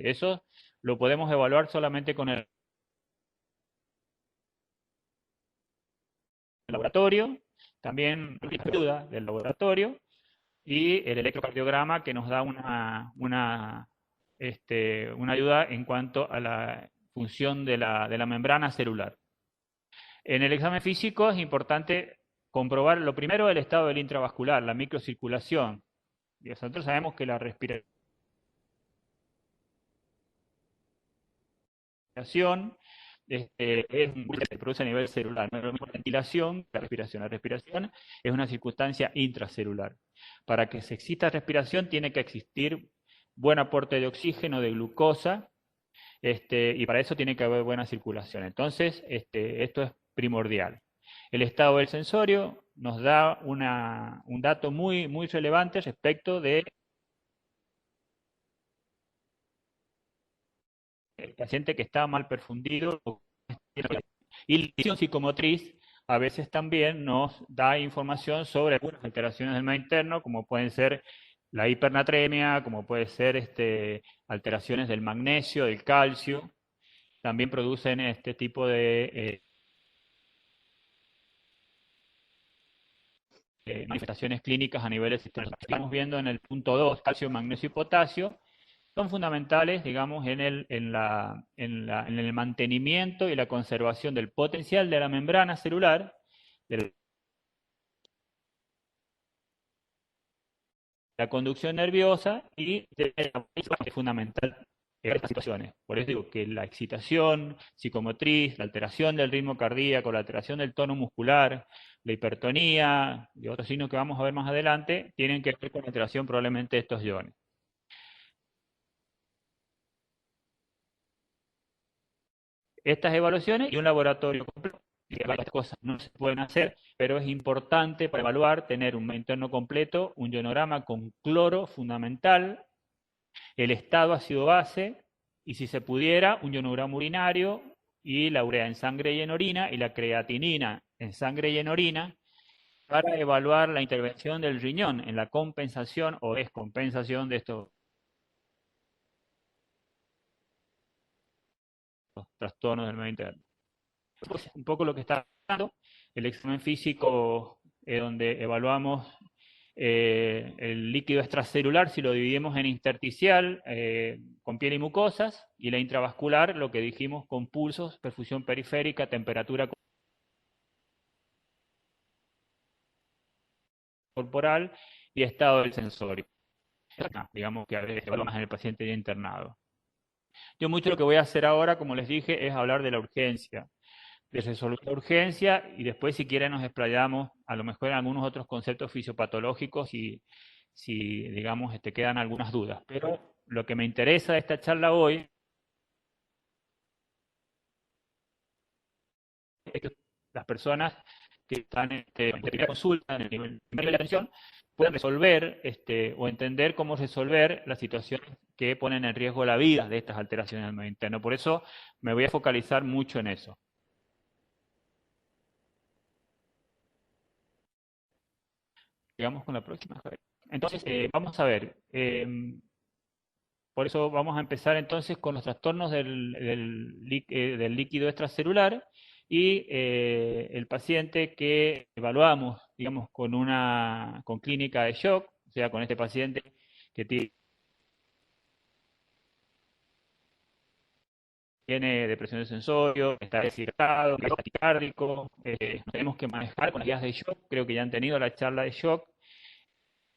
Eso lo podemos evaluar solamente con el laboratorio, también ayuda del laboratorio, y el electrocardiograma que nos da una ayuda en cuanto a la función de la membrana celular. En el examen físico es importante comprobar, lo primero, el estado del intravascular, la microcirculación. Y nosotros sabemos que la respiración se produce a nivel celular, no es lo mismo la ventilación que la respiración. La respiración es una circunstancia intracelular. Para que se exista respiración tiene que existir buen aporte de oxígeno, de glucosa, y para eso tiene que haber buena circulación. Entonces, esto es primordial. El estado del sensorio nos da un dato muy, muy relevante respecto de el paciente que está mal perfundido. Y la visión psicomotriz a veces también nos da información sobre algunas alteraciones del medio interno, como pueden ser la hipernatremia, como puede ser alteraciones del magnesio, del calcio. También producen este tipo de manifestaciones clínicas a nivel del sistema. Estamos viendo en el punto 2, calcio, magnesio y potasio, son fundamentales, digamos, en el mantenimiento y la conservación del potencial de la membrana celular, de la conducción nerviosa y de la parte fundamental en estas situaciones. Por eso digo que la excitación psicomotriz, la alteración del ritmo cardíaco, la alteración del tono muscular, la hipertonía y otros signos que vamos a ver más adelante, tienen que ver con la alteración probablemente de estos iones. Estas evaluaciones y un laboratorio completo, que varias cosas no se pueden hacer, pero es importante para evaluar tener un medio interno completo, un ionograma con cloro fundamental, el estado ácido-base, y si se pudiera, un ionograma urinario y la urea en sangre y en orina, y la creatinina en sangre y en orina, para evaluar la intervención del riñón en la compensación o descompensación de estos trastornos del medio interno. Pues un poco lo que está dando el examen físico, donde evaluamos el líquido extracelular, si lo dividimos en intersticial, con piel y mucosas, y la intravascular, lo que dijimos, con pulsos, perfusión periférica, temperatura corporal y estado del sensorio. Digamos que a veces evaluamos en el paciente ya internado. Yo mucho lo que voy a hacer ahora, como les dije, es hablar de la urgencia, de resolver la urgencia, y después si quieren nos explayamos a lo mejor en algunos otros conceptos fisiopatológicos y si digamos quedan algunas dudas. Pero lo que me interesa de esta charla hoy es que las personas que están en primera consulta, en el nivel de atención, puedan resolver o entender cómo resolver las situaciones que ponen en riesgo la vida de estas alteraciones del medio interno. Por eso me voy a focalizar mucho en eso. Llegamos con la próxima. Entonces, vamos a ver. Por eso vamos a empezar entonces con los trastornos del líquido extracelular y el paciente que evaluamos, digamos, con clínica de shock, o sea, con este paciente que tiene depresión de sensorio, está deshidratado, está taquicárdico, tenemos que manejar con las guías de shock, creo que ya han tenido la charla de shock,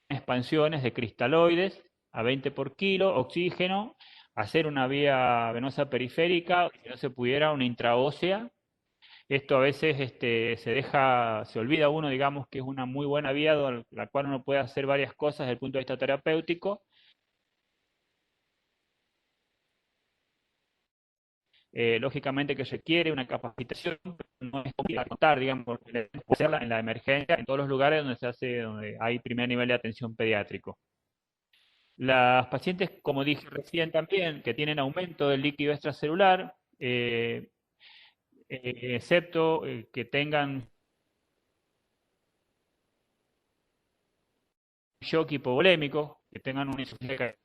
expansiones de cristaloides a 20 por kilo, oxígeno, hacer una vía venosa periférica, si no se pudiera, una intraósea. Esto a veces se olvida uno, digamos, que es una muy buena vía, la cual uno puede hacer varias cosas desde el punto de vista terapéutico. Lógicamente que requiere una capacitación, no es para contar, digamos, hacerla en la emergencia, en todos los lugares donde hay primer nivel de atención pediátrico. Las pacientes, como dije recién también, que tienen aumento del líquido extracelular, excepto que tengan shock hipovolémico, que tengan una insuficiencia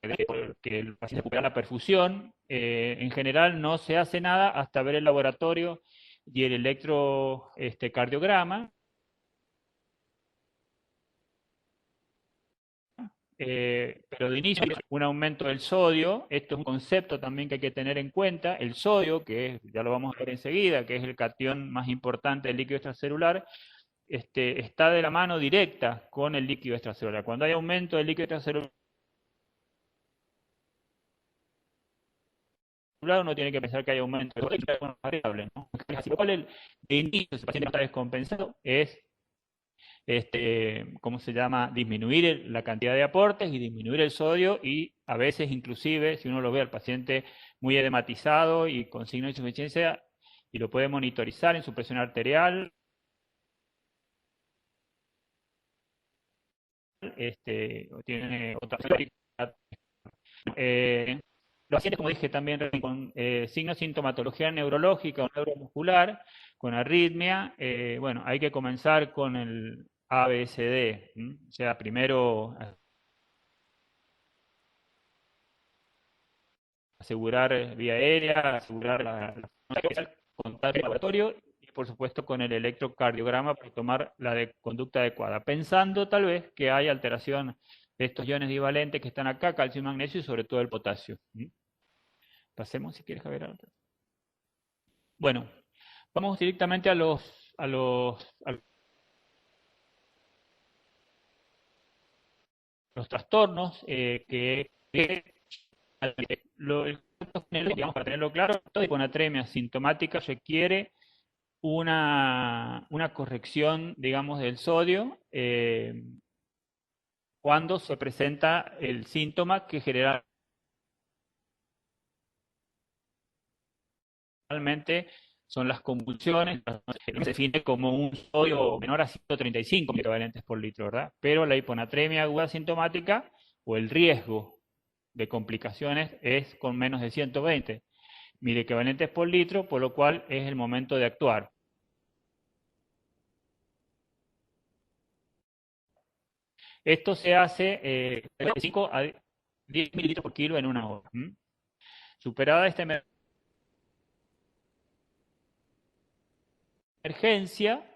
que el paciente recupera la perfusión. En general no se hace nada hasta ver el laboratorio y el electrocardiograma. Pero de inicio un aumento del sodio. Esto es un concepto también que hay que tener en cuenta. El sodio, que es, ya lo vamos a ver enseguida, que es el catión más importante del líquido extracelular, está de la mano directa con el líquido extracelular. Cuando hay aumento del líquido extracelular, uno tiene que pensar que hay aumento de variables, ¿no? De inicio, si el paciente está descompensado, es ¿cómo se llama? Disminuir la cantidad de aportes y disminuir el sodio, y a veces inclusive, si uno lo ve al paciente muy edematizado y con signo de insuficiencia, y lo puede monitorizar en su presión arterial, o tiene otra los pacientes, como dije, también con signos de sintomatología neurológica o neuromuscular, con arritmia, bueno, hay que comenzar con el ABCD, o sea, primero asegurar vía aérea, asegurar contar el laboratorio y por supuesto con el electrocardiograma para tomar la conducta adecuada, pensando tal vez que hay alteración de estos iones divalentes que están acá, calcio y magnesio, y sobre todo el potasio. Pasemos, si quieres, Javier. Bueno, vamos directamente a los trastornos digamos, para tenerlo claro, toda hiponatremia sintomática requiere una corrección, digamos, del sodio cuando se presenta el síntoma, que generalmente son las convulsiones. Se define como un sodio menor a 135 microvalentes por litro, ¿verdad? Pero la hiponatremia aguda sintomática, o el riesgo de complicaciones, es con menos de 120 miliequivalentes por litro, por lo cual es el momento de actuar. Esto se hace de 5 a 10 mililitros por kilo en una hora. Superada esta emergencia,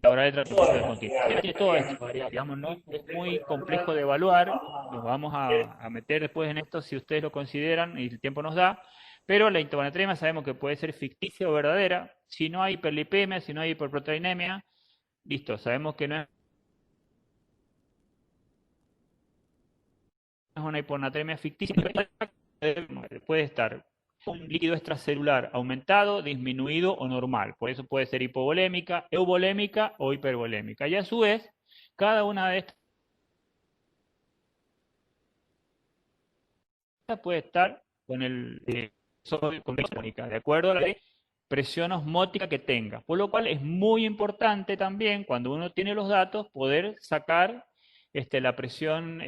ahora de tratamiento continuo. Tiene todas estas variables, digamos, no es muy complejo de evaluar. Nos vamos a meter después en esto si ustedes lo consideran y el tiempo nos da. Pero la hiponatremia sabemos que puede ser ficticia o verdadera. Si no hay hiperlipemia, si no hay hiperproteinemia, listo, sabemos que no es una hiponatremia ficticia. Puede estar un líquido extracelular aumentado, disminuido o normal. Por eso puede ser hipovolémica, euvolémica o hipervolémica. Y a su vez, cada una de estas puede estar con el sodio, con de acuerdo a la presión osmótica que tenga. Por lo cual es muy importante también, cuando uno tiene los datos, poder sacar la presión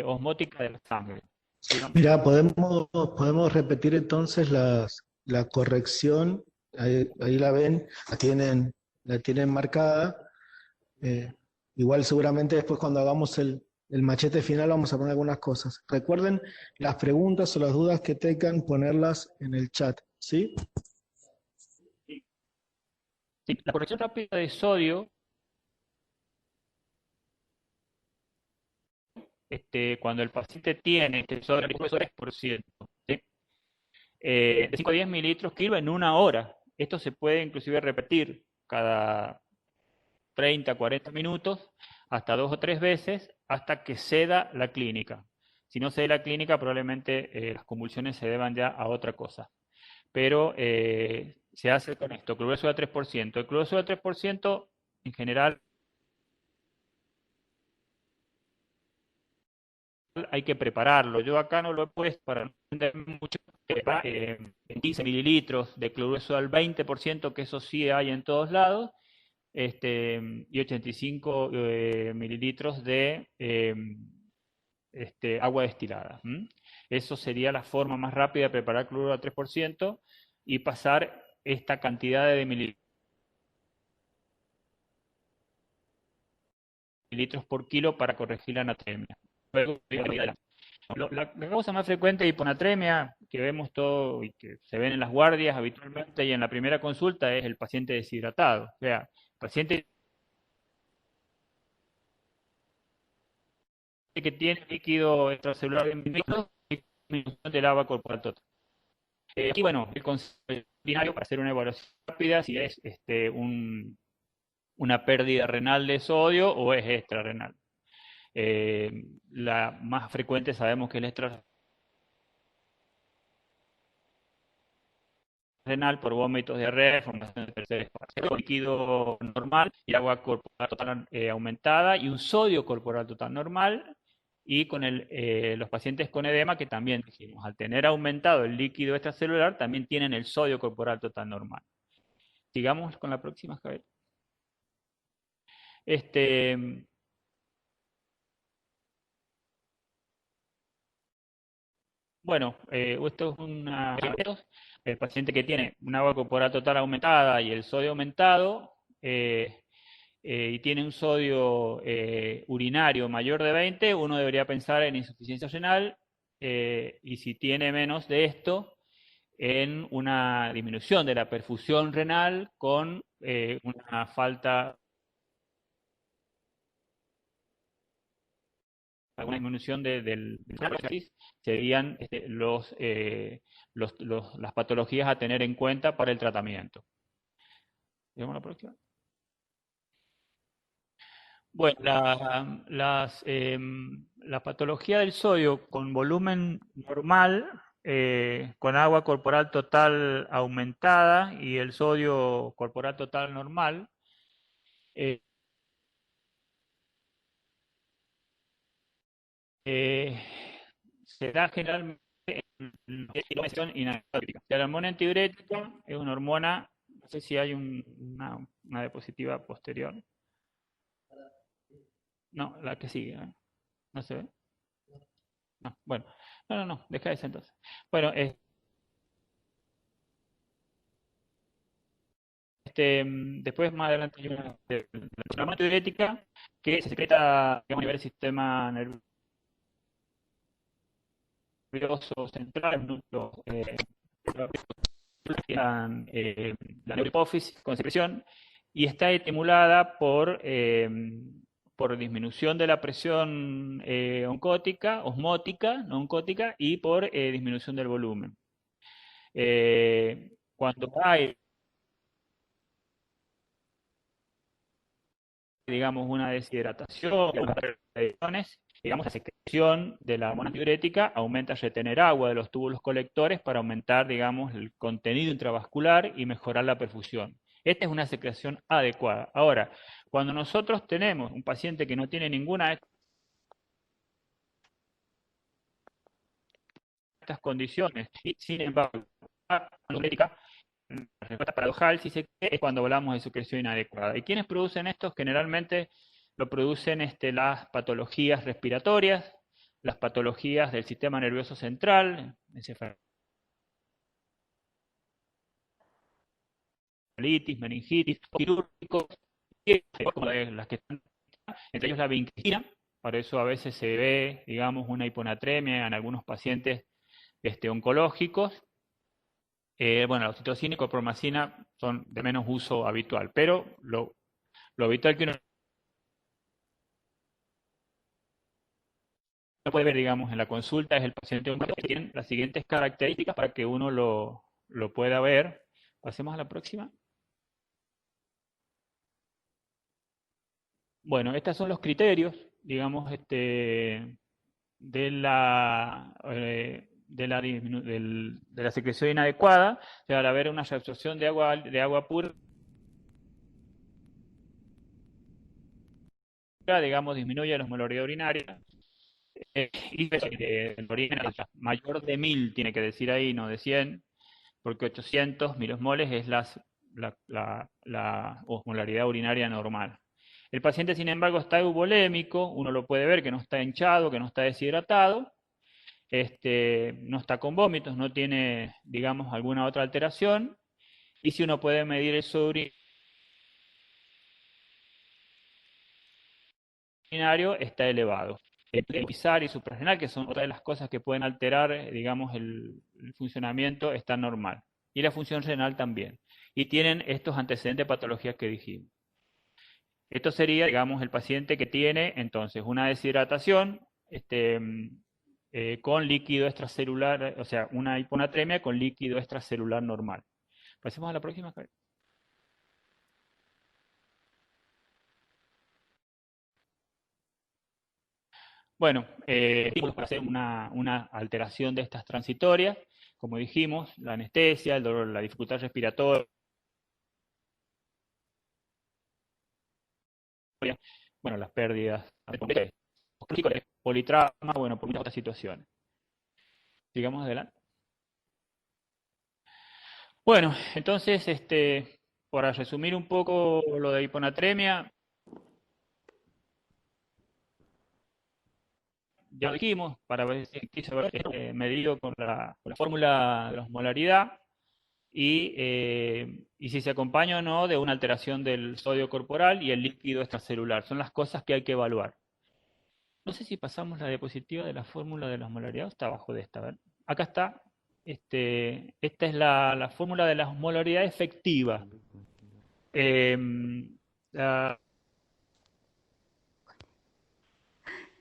osmótica de la sangre. Mira, podemos repetir entonces la corrección, ahí la ven, la tienen marcada. Igual seguramente después cuando hagamos el machete final vamos a poner algunas cosas. Recuerden las preguntas o las dudas que tengan, ponerlas en el chat, ¿sí? Sí. La corrección rápida de sodio, cuando el paciente tiene sodio de 3%, ¿sí? De 5 a 10 mililitros kilo en una hora. Esto se puede inclusive repetir cada 30, 40 minutos, hasta 2 o 3 veces, hasta que ceda la clínica. Si no cede la clínica, probablemente las convulsiones se deban ya a otra cosa. Pero se hace con esto, cloruro de sodio al 3%. El cloruro de sodio al 3%, en general, hay que prepararlo. Yo acá no lo he puesto para no entender mucho, en 15 mililitros de cloruro de sodio al 20%, que eso sí hay en todos lados, y 85 mililitros de agua destilada. Eso sería la forma más rápida de preparar cloruro al 3% y pasar esta cantidad de mililitros mililitros por kilo para corregir la natremia. Luego, la causa más frecuente de hiponatremia que vemos todo y que se ven en las guardias habitualmente y en la primera consulta es el paciente deshidratado. O sea, el paciente que tiene líquido extracelular disminuido y disminución del agua corporal total. Aquí, bueno, el concepto binario para hacer una evaluación rápida si es una pérdida renal de sodio o es extrarrenal. La más frecuente sabemos que es la extrarrenal por vómitos, diarrea, formación de tercer espacio, líquido normal y agua corporal total aumentada y un sodio corporal total normal. Y con los pacientes con edema, que también dijimos, al tener aumentado el líquido extracelular, también tienen el sodio corporal total normal. Sigamos con la próxima, Javier. Bueno, esto es el paciente que tiene un agua corporal total aumentada y el sodio aumentado, y tiene un sodio urinario mayor de 20, uno debería pensar en insuficiencia renal, y si tiene menos de esto, en una disminución de la perfusión renal con una falta, alguna disminución del serían las patologías a tener en cuenta para el tratamiento. ¿Vemos la próxima? Bueno, la patología del sodio con volumen normal, con agua corporal total aumentada y el sodio corporal total normal, eh, se da generalmente en la mención inadiurética. La hormona antidiurética es una hormona, no sé si hay una diapositiva posterior. No, la que sigue, ¿eh? ¿No se ve? No, bueno, no, deja esa entonces. Bueno, después más adelante hay una hormona antidiurética que se secreta, digamos, a nivel del sistema nervioso central, núcleo, la neurohipófisis con secreción, y está estimulada por disminución de la presión osmótica, no oncótica, y por disminución del volumen. Cuando hay, digamos, una deshidratación, digamos, la secreción de la hormona antidiurética aumenta el retener agua de los túbulos colectores para aumentar, digamos, el contenido intravascular y mejorar la perfusión. Esta es una secreción adecuada. Ahora, cuando nosotros tenemos un paciente que no tiene ninguna de estas condiciones y, sin embargo, la respuesta paradojal, si se quiere, es cuando hablamos de secreción inadecuada. ¿Y quiénes producen esto? Generalmente lo producen las patologías respiratorias, las patologías del sistema nervioso central, encefalitis, meningitis, quirúrgicos, como las que están, entre ellos la vincristina. Por eso a veces se ve, digamos, una hiponatremia en algunos pacientes oncológicos. Bueno, la oxitocina y copromacina son de menos uso habitual, pero lo habitual que uno puede ver, digamos, en la consulta es el paciente oncológico que tiene las siguientes características para que uno lo pueda ver. Pasemos a la próxima. Bueno, estos son los criterios, digamos, de la secreción inadecuada. O sea, al haber una reabsorción de agua pura, digamos, disminuye la osmolaridad urinaria. Y de orina mayor de 1000, tiene que decir ahí, no de 100, porque 800 milosmoles es la osmolaridad urinaria normal. El paciente, sin embargo, está eubolémico, uno lo puede ver que no está hinchado, que no está deshidratado, no está con vómitos, no tiene, digamos, alguna otra alteración, y si uno puede medir el sodio urinario está elevado. El pisar y suprarrenal, que son otras de las cosas que pueden alterar, digamos, el funcionamiento, está normal. Y la función renal también. Y tienen estos antecedentes de patologías que dijimos. Esto sería, digamos, el paciente que tiene entonces una deshidratación con líquido extracelular, o sea, una hiponatremia con líquido extracelular normal. Pasemos a la próxima. Bueno, estímulos para hacer una alteración de estas transitorias, como dijimos, la anestesia, el dolor, la dificultad respiratoria, bueno, las pérdidas, politrauma, bueno, por muchas otras situaciones. Sigamos adelante. Bueno, entonces, para resumir un poco lo de hiponatremia, ya lo dijimos, para ver si se ve medido con la fórmula de la osmolaridad y si se acompaña o no de una alteración del sodio corporal y el líquido extracelular. Son las cosas que hay que evaluar. No sé si pasamos la diapositiva de la fórmula de la osmolaridad o está abajo de esta. ¿Ver? Acá está. Esta es la fórmula de la osmolaridad efectiva. La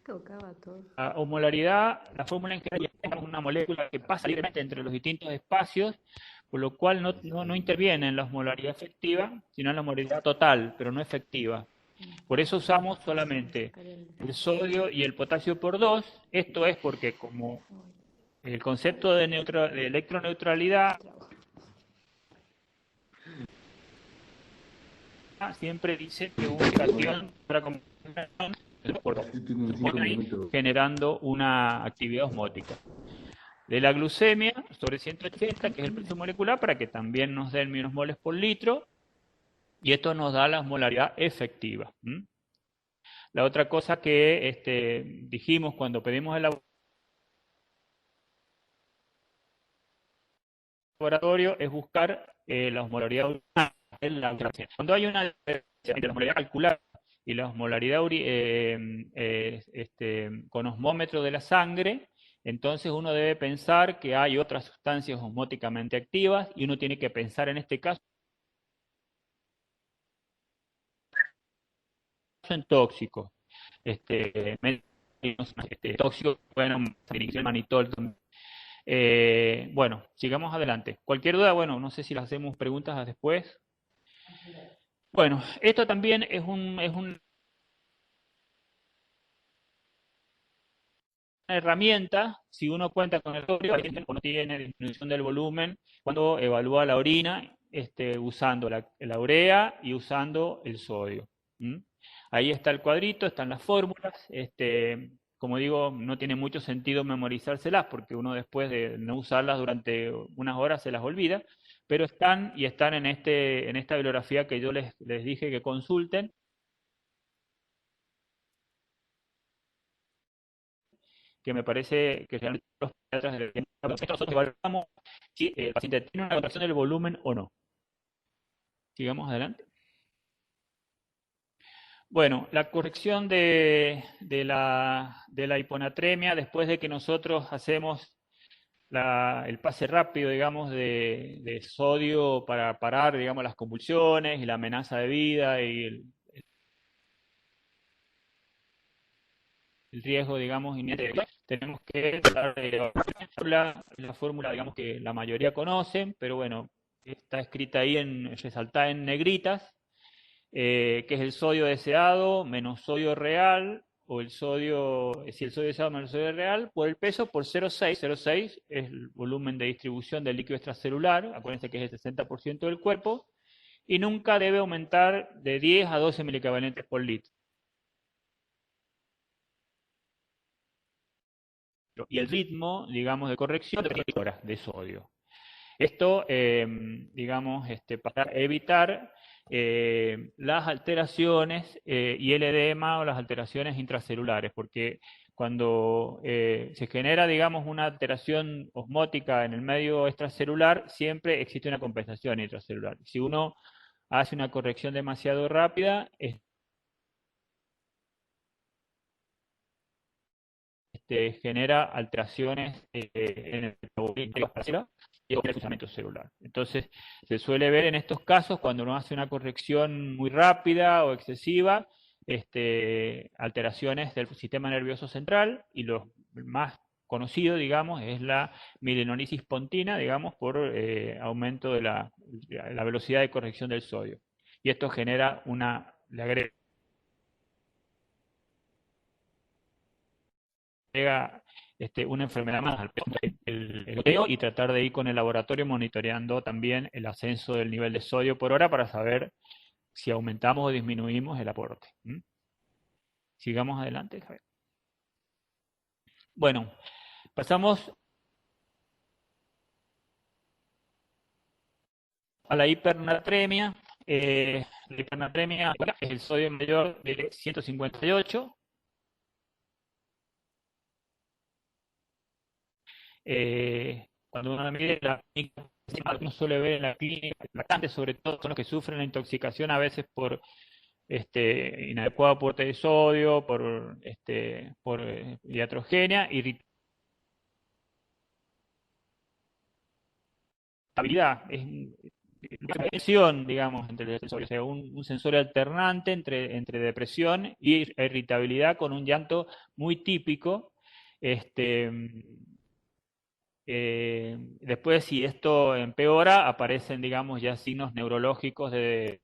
Tocaba todo. La osmolaridad, la fórmula en general es una molécula que pasa libremente entre los distintos espacios, por lo cual no interviene en la osmolaridad efectiva, sino en la osmolaridad total, pero no efectiva. Por eso usamos solamente el sodio y el potasio por 2. Esto es porque como el concepto de electroneutralidad siempre dice que una cation para generando una actividad osmótica. De la glucemia sobre 180, que es el precio molecular, para que también nos den menos moles por litro, y esto nos da la osmolaridad efectiva. La otra cosa que dijimos cuando pedimos el laboratorio es buscar la osmolaridad en la glucemia. Cuando hay una diferencia entre la osmolaridad calculada y la osmolaridad con osmómetro de la sangre, entonces uno debe pensar que hay otras sustancias osmóticamente activas y uno tiene que pensar en este caso en tóxicos. Tóxicos, bueno, manitol. Bueno, sigamos adelante. Cualquier duda, bueno, no sé si las hacemos preguntas después. Bueno, esto también es una herramienta, si uno cuenta con el sodio, no tiene disminución del volumen, cuando evalúa la orina, usando la urea y usando el sodio. Ahí está el cuadrito, están las fórmulas. Como digo, no tiene mucho sentido memorizárselas porque uno después de no usarlas durante unas horas se las olvida, pero están en esta bibliografía que yo les dije que consulten. Que me parece que realmente los pediatras nosotros evaluamos si el paciente tiene una contracción del volumen o no. Sigamos adelante. Bueno, la corrección de la hiponatremia después de que nosotros hacemos el pase rápido, digamos, de sodio para parar, digamos, las convulsiones y la amenaza de vida y el riesgo, digamos, inminente. Tenemos que tratar de la fórmula, digamos, que la mayoría conocen, pero bueno, está escrita ahí, resaltada en negritas, que es el sodio deseado menos sodio real, o el sodio, si el sodio deseado menos sodio real, por el peso por 0,6. 0,6 es el volumen de distribución del líquido extracelular, acuérdense que es el 60% del cuerpo, y nunca debe aumentar de 10 a 12 milicavalentes por litro. Y el ritmo, digamos, de corrección de horas de sodio. Esto, digamos, para evitar las alteraciones y el edema o las alteraciones intracelulares, porque cuando se genera, digamos, una alteración osmótica en el medio extracelular, siempre existe una compensación intracelular. Si uno hace una corrección demasiado rápida, genera alteraciones en el metabolismo y en el funcionamiento celular. Entonces, se suele ver en estos casos, cuando uno hace una corrección muy rápida o excesiva, alteraciones del sistema nervioso central, y lo más conocido, digamos, es la mielinosis pontina, digamos, por aumento de la velocidad de corrección del sodio. Y esto genera le agrega una enfermedad más al goteo, y tratar de ir con el laboratorio monitoreando también el ascenso del nivel de sodio por hora para saber si aumentamos o disminuimos el aporte. Sigamos adelante, Javier. Bueno, pasamos a la hipernatremia. La hipernatremia es el sodio mayor de 158. Cuando uno mide la clínica, uno suele ver en la clínica, lactantes sobre todo son los que sufren la intoxicación a veces por inadecuado aporte de sodio, por iatrogenia, irritabilidad, es una tensión, digamos, entre el sensor, o sea, un sensor alternante entre depresión y irritabilidad, con un llanto muy típico. Después, si esto empeora, aparecen, digamos, ya signos neurológicos de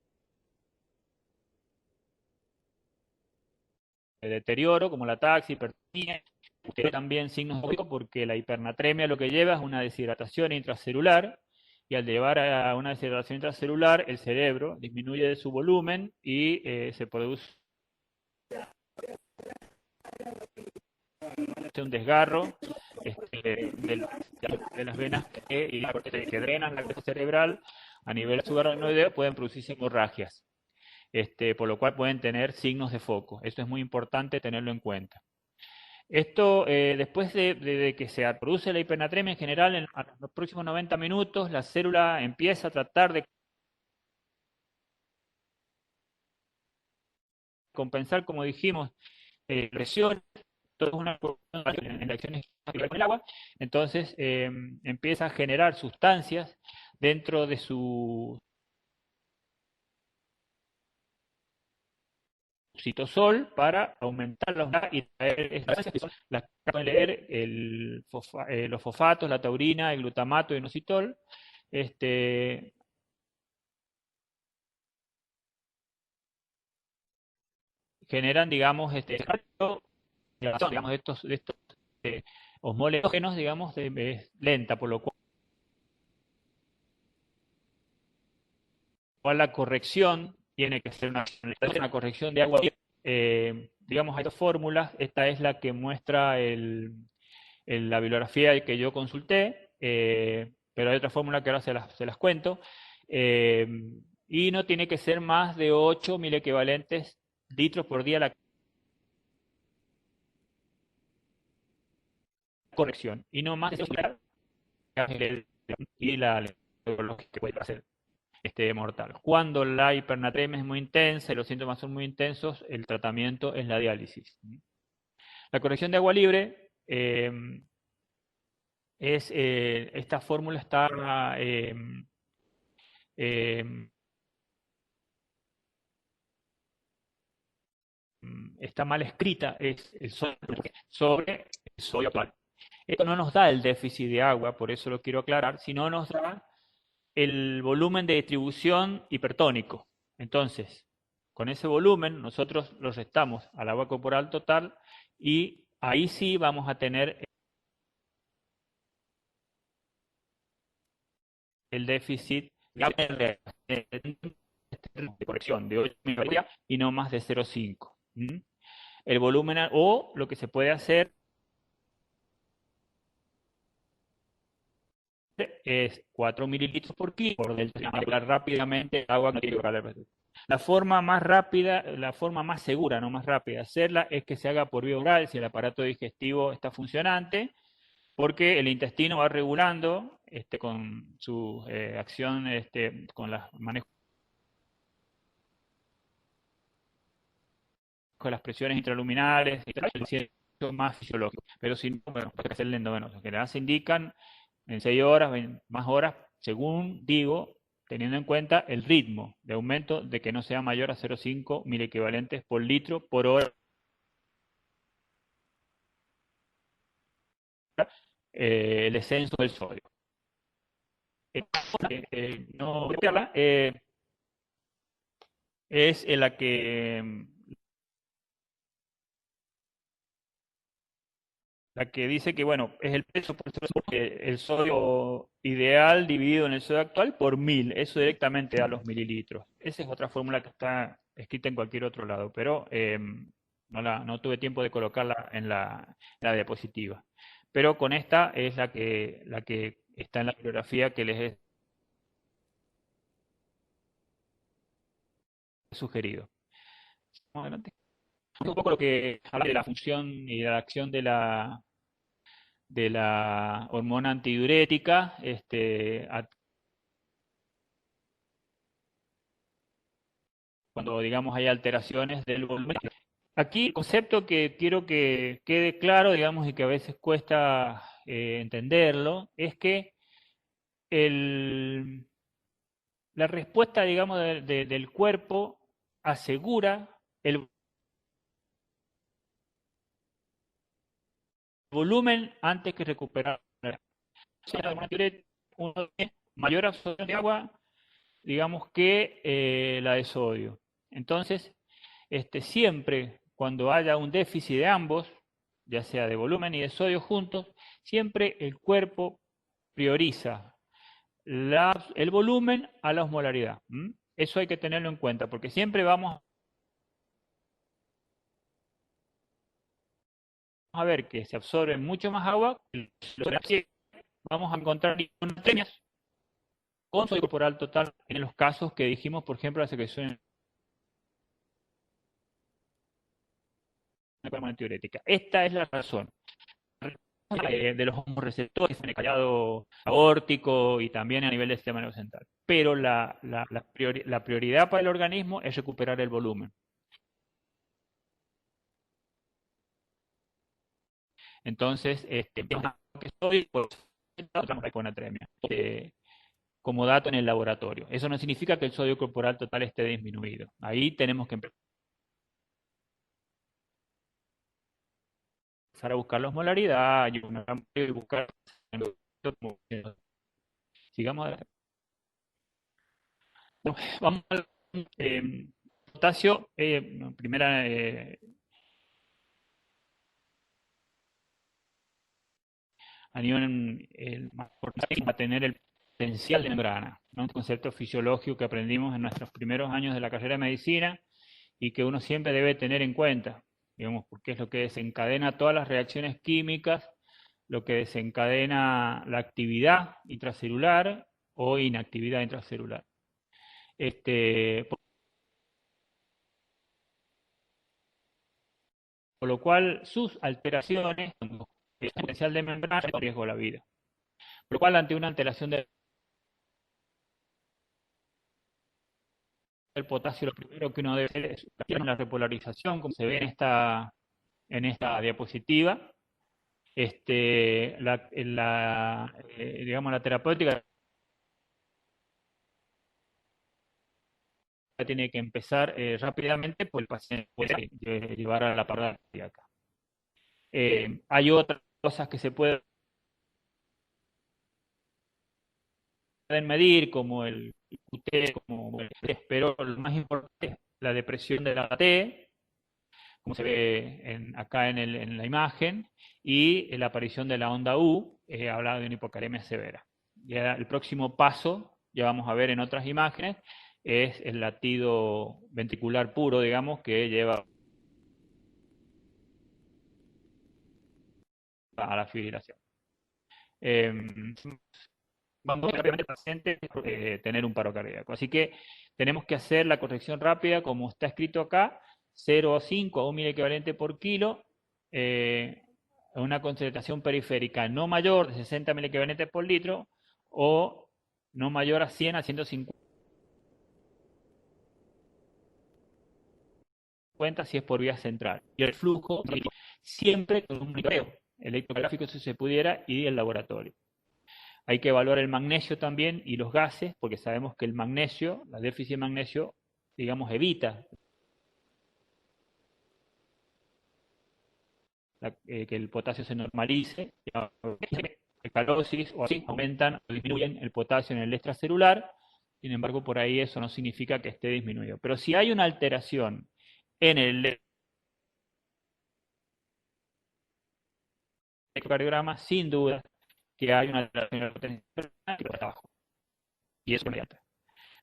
deterioro, como la ataxia, hipertonía. Usted ve también signos neurológicos porque la hipernatremia lo que lleva es una deshidratación intracelular, y al llevar a una deshidratación intracelular, el cerebro disminuye de su volumen y se produce un desgarro de las venas que drenan la corteza cerebral a nivel subaracnoideo. Pueden producirse hemorragias, por lo cual pueden tener signos de foco. Esto es muy importante tenerlo en cuenta. Esto, después de que se produce la hipernatremia, en general, en los próximos 90 minutos, la célula empieza a tratar de compensar, como dijimos, presión, todo una en reacciones con el agua. Entonces empieza a generar sustancias dentro de su citosol para aumentar la humedad, y las que son las que pueden leer los fosfatos, la taurina, el glutamato y el inositol. Generan, digamos, digamos, de estos osmolegógenos, digamos, lenta, por lo cual la corrección tiene que ser una corrección de agua. Digamos, hay dos fórmulas. Esta es la que muestra la bibliografía que yo consulté, pero hay otra fórmula que ahora se las cuento. Y no tiene que ser más de 8 milequivalentes litros por día la corrección, y no más de 0,5 y la que puede hacer mortal. Cuando la hipernatremia es muy intensa y los síntomas son muy intensos, el tratamiento es la diálisis. La corrección de agua libre esta fórmula está mal escrita, es sobre el sodio actual. Esto no nos da el déficit de agua, por eso lo quiero aclarar, sino nos da el volumen de distribución hipertónico. Entonces, con ese volumen nosotros lo restamos al agua corporal total, y ahí sí vamos a tener el déficit de corrección de 8 y no más de 0,5. El volumen, o lo que se puede hacer es 4 mililitros por kilo, por hablar rápidamente agua no tiene que. La forma más rápida, la forma más segura, no más rápida de hacerla, es que se haga por vía oral si el aparato digestivo está funcionante, porque el intestino va regulando con su acción, con los manejos de las presiones intraluminales, más fisiológico. Pero si no, bueno, hay que hacer el endovenoso. En general se indican en 6 horas, más horas, según digo, teniendo en cuenta el ritmo de aumento de que no sea mayor a 0,5 miliequivalentes por litro por hora. El descenso del sodio. No voy a copiarla, es la que dice que, bueno, es el peso por el sodio ideal dividido en el sodio actual por 1000. Eso directamente da los mililitros. Esa es otra fórmula que está escrita en cualquier otro lado, pero no tuve tiempo de colocarla en la diapositiva. Pero con esta es la que está en la bibliografía que les he sugerido. Vamos adelante. Un poco lo que habla de la función y de la acción de la hormona antidiurética, cuando digamos hay alteraciones del volumen. Aquí el concepto que quiero que quede claro, digamos, y que a veces cuesta entenderlo, es que la respuesta, digamos, del cuerpo asegura el volumen antes que recuperar. Uno tiene mayor absorción de agua, digamos, que la de sodio. Entonces, siempre cuando haya un déficit de ambos, ya sea de volumen y de sodio juntos, siempre el cuerpo prioriza el volumen a la osmolaridad. Eso hay que tenerlo en cuenta, porque siempre vamos a ver que se absorbe mucho más agua, vamos a encontrar ionotermias con sodio corporal total en los casos que dijimos, por ejemplo, la secreción antidiurética. Esta es la razón de los homorreceptores en el callado aórtico y también a nivel del sistema nervioso central. Pero la prioridad para el organismo es recuperar el volumen. Entonces, como dato en el laboratorio. Eso no significa que el sodio corporal total esté disminuido. Ahí tenemos que empezar a buscar la osmolaridad y buscar. Sigamos adelante. Vamos al potasio, primera anión va a tener el potencial de membrana, ¿no? Un concepto fisiológico que aprendimos en nuestros primeros años de la carrera de medicina y que uno siempre debe tener en cuenta, digamos, porque es lo que desencadena todas las reacciones químicas, lo que desencadena la actividad intracelular o inactividad intracelular. Por lo cual sus alteraciones, el potencial de membrana, riesgo a la vida. Por lo cual, ante una alteración del potasio, lo primero que uno debe hacer es la repolarización, como se ve en esta diapositiva. Digamos, la terapéutica tiene que empezar rápidamente, pues el paciente puede llevar a la parada cardíaca. Hay otras cosas que se pueden medir, como el QT, pero lo más importante es la depresión de la T, como se ve acá en la imagen, y la aparición de la onda U, habla de una hipocalemia severa. Ya el próximo paso, ya vamos a ver en otras imágenes, es el latido ventricular puro, digamos, que lleva a la fibrilación. Vamos rápidamente al paciente tener un paro cardíaco. Así que tenemos que hacer la corrección rápida, como está escrito acá, 0,5 a 1 miliequivalente por kilo, una concentración periférica no mayor de 60 miliequivalentes por litro o no mayor a 100 a 150 si es por vía central. Y el flujo, siempre con un monitoreo electrocardiográfico si se pudiera y el laboratorio. Hay que evaluar el magnesio también y los gases, porque sabemos que el magnesio, la déficit de magnesio, digamos, evita que el potasio se normalice, alcalosis o así, aumentan o disminuyen el potasio en el extracelular, sin embargo, por ahí eso no significa que esté disminuido. Pero si hay una alteración en el electrocardiograma, sin duda que hay una alteración en la potencia y por abajo. Y eso es inmediato.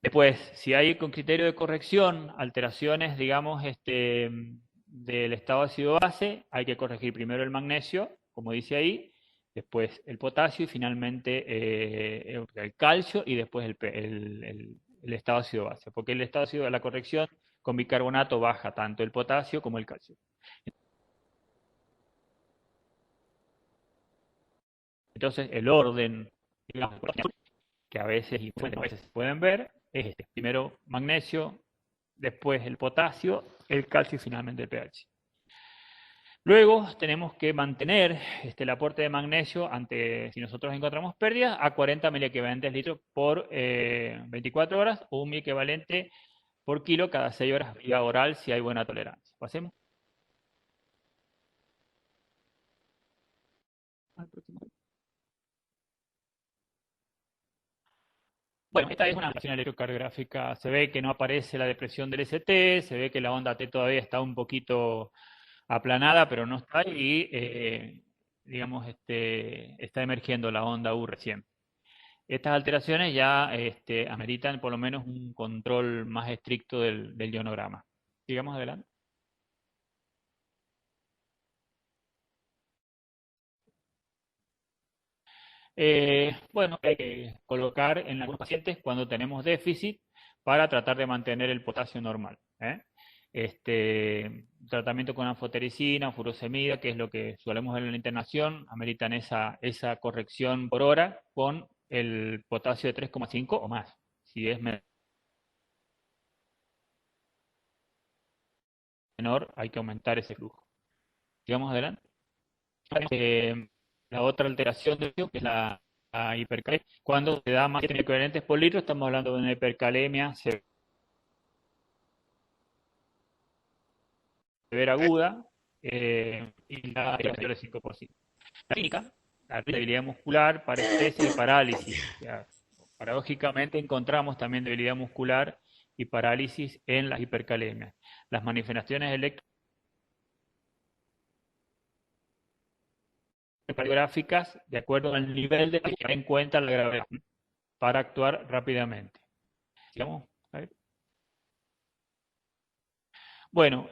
Después, si hay con criterio de corrección alteraciones, digamos, del estado ácido-base, hay que corregir primero el magnesio, como dice ahí, después el potasio y finalmente el calcio y después el estado ácido-base. Porque el estado ácido de la corrección con bicarbonato baja tanto el potasio como el calcio. Entonces, el orden, digamos, que a veces se pueden ver, es este. Primero magnesio, después el potasio, el calcio y finalmente el pH. Luego tenemos que mantener el aporte de magnesio si nosotros encontramos pérdidas a 40 miliequivalentes litros por 24 horas o un miliequivalente por kilo cada 6 horas vía oral si hay buena tolerancia. Pasemos. Al próximo. Bueno, esta es una alteración electrocardiográfica. Se ve que no aparece la depresión del ST, se ve que la onda T todavía está un poquito aplanada, pero no está ahí, digamos, está emergiendo la onda U recién. Estas alteraciones ya ameritan por lo menos un control más estricto del ionograma. Sigamos adelante. Bueno, hay que colocar en algunos pacientes cuando tenemos déficit para tratar de mantener el potasio normal. Tratamiento con anfotericina, furosemida, que es lo que solemos ver en la internación, ameritan esa corrección por hora con el potasio de 3,5 o más. Si es menor, hay que aumentar ese flujo. Sigamos adelante. La otra alteración de que es la hipercalemia. Cuando se da más de equivalentes por litro, estamos hablando de una hipercalemia severa aguda y la mayor de 5%. La clínica, la debilidad muscular, parestesia y parálisis. O sea, paradójicamente encontramos también debilidad muscular y parálisis en las hipercalemias. Las manifestaciones electrocardiográficas, de acuerdo al nivel de tener en cuenta la gravedad para actuar rápidamente. Sigamos. Bueno,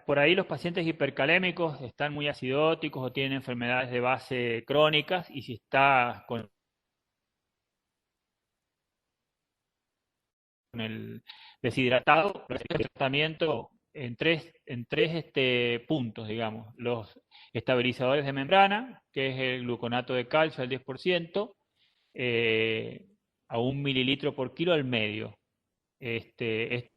por ahí los pacientes hipercalémicos están muy acidóticos o tienen enfermedades de base crónicas y si está con el deshidratado, el tratamiento en tres puntos, digamos. Los estabilizadores de membrana, que es el gluconato de calcio al 10%, a 1 mililitro por kilo al medio. Esto,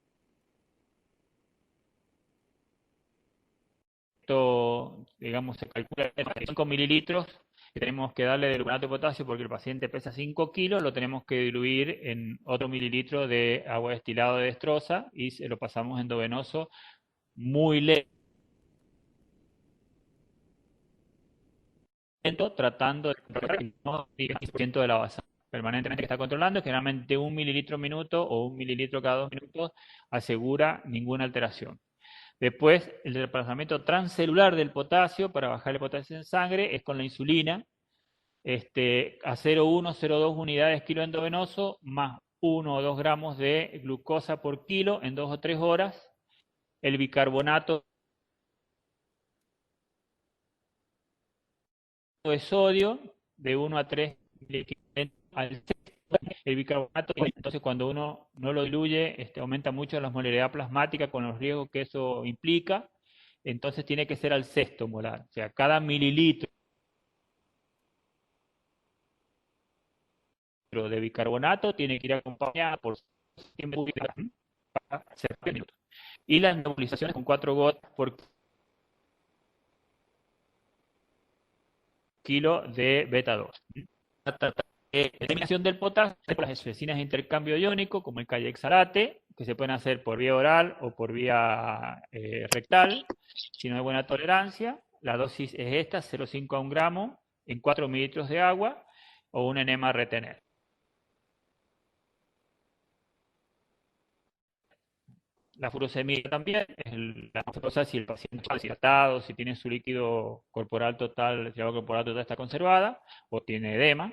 digamos, se calcula 5 mililitros que tenemos que darle de gluconato de potasio porque el paciente pesa 5 kilos, lo tenemos que diluir en otro mililitro de agua destilada de destroza y se lo pasamos endovenoso muy lento, tratando de controlar el 15% de la base permanentemente que está controlando, generalmente 1 mililitro minuto o 1 mililitro cada 2 minutos asegura ninguna alteración. Después, el desplazamiento transcelular del potasio para bajar el potasio en sangre es con la insulina, a 0,1, 0,2 unidades kilo endovenoso, más 1 o 2 gramos de glucosa por kilo en 2 o 3 horas. El bicarbonato de sodio de 1 a 3 al el bicarbonato, entonces cuando uno no lo diluye, aumenta mucho la osmolaridad plasmática con los riesgos que eso implica, entonces tiene que ser al sexto molar, o sea, cada mililitro de bicarbonato tiene que ir acompañada por 100 miligramos para hacer minutos. Y las nebulizaciones con 4 gotas por kilo de beta 2. Eliminación del potasio por las enzimas de intercambio iónico, como el calle-xarate, que se pueden hacer por vía oral o por vía rectal, si no hay buena tolerancia. La dosis es esta, 0,5 a 1 gramo en 4 mililitros de agua o un enema a retener. La furosemida también, la cosa si el paciente está deshidratado, si tiene su líquido corporal total, si el agua corporal total está conservada o tiene edema.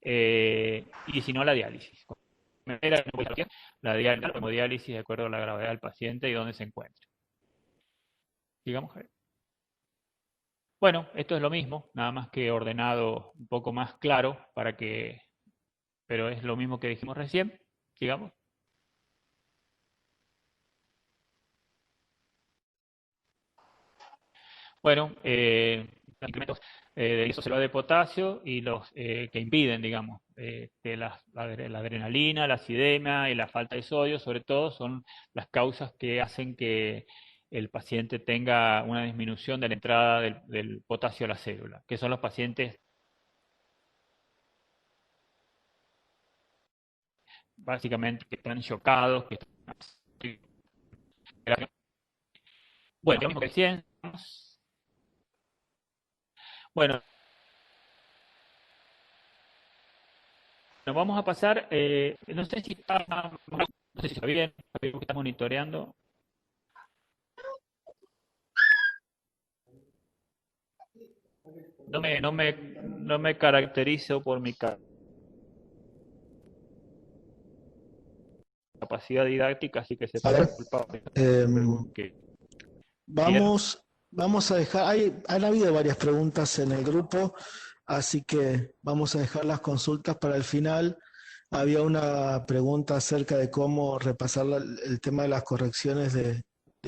Y si no, la diálisis. La hemodiálisis de acuerdo a la gravedad del paciente y dónde se encuentra. Digamos, Javier. Bueno, esto es lo mismo, nada más que ordenado un poco más claro para que, pero es lo mismo que dijimos recién, digamos. Bueno, incrementos de isócido de potasio y los que impiden, digamos, que la adrenalina, la acidemia y la falta de sodio, sobre todo, son las causas que hacen que el paciente tenga una disminución de la entrada del potasio a la célula, que son los pacientes básicamente que están chocados, que están... Bueno, lo mismo que decían. Bueno, nos vamos a pasar, no sé si está bien, que está monitoreando. No me caracterizo por mi capacidad didáctica, así que se puede disculpar. Vamos a dejar, han habido varias preguntas en el grupo, así que vamos a dejar las consultas para el final. Había una pregunta acerca de cómo repasar el tema de las correcciones de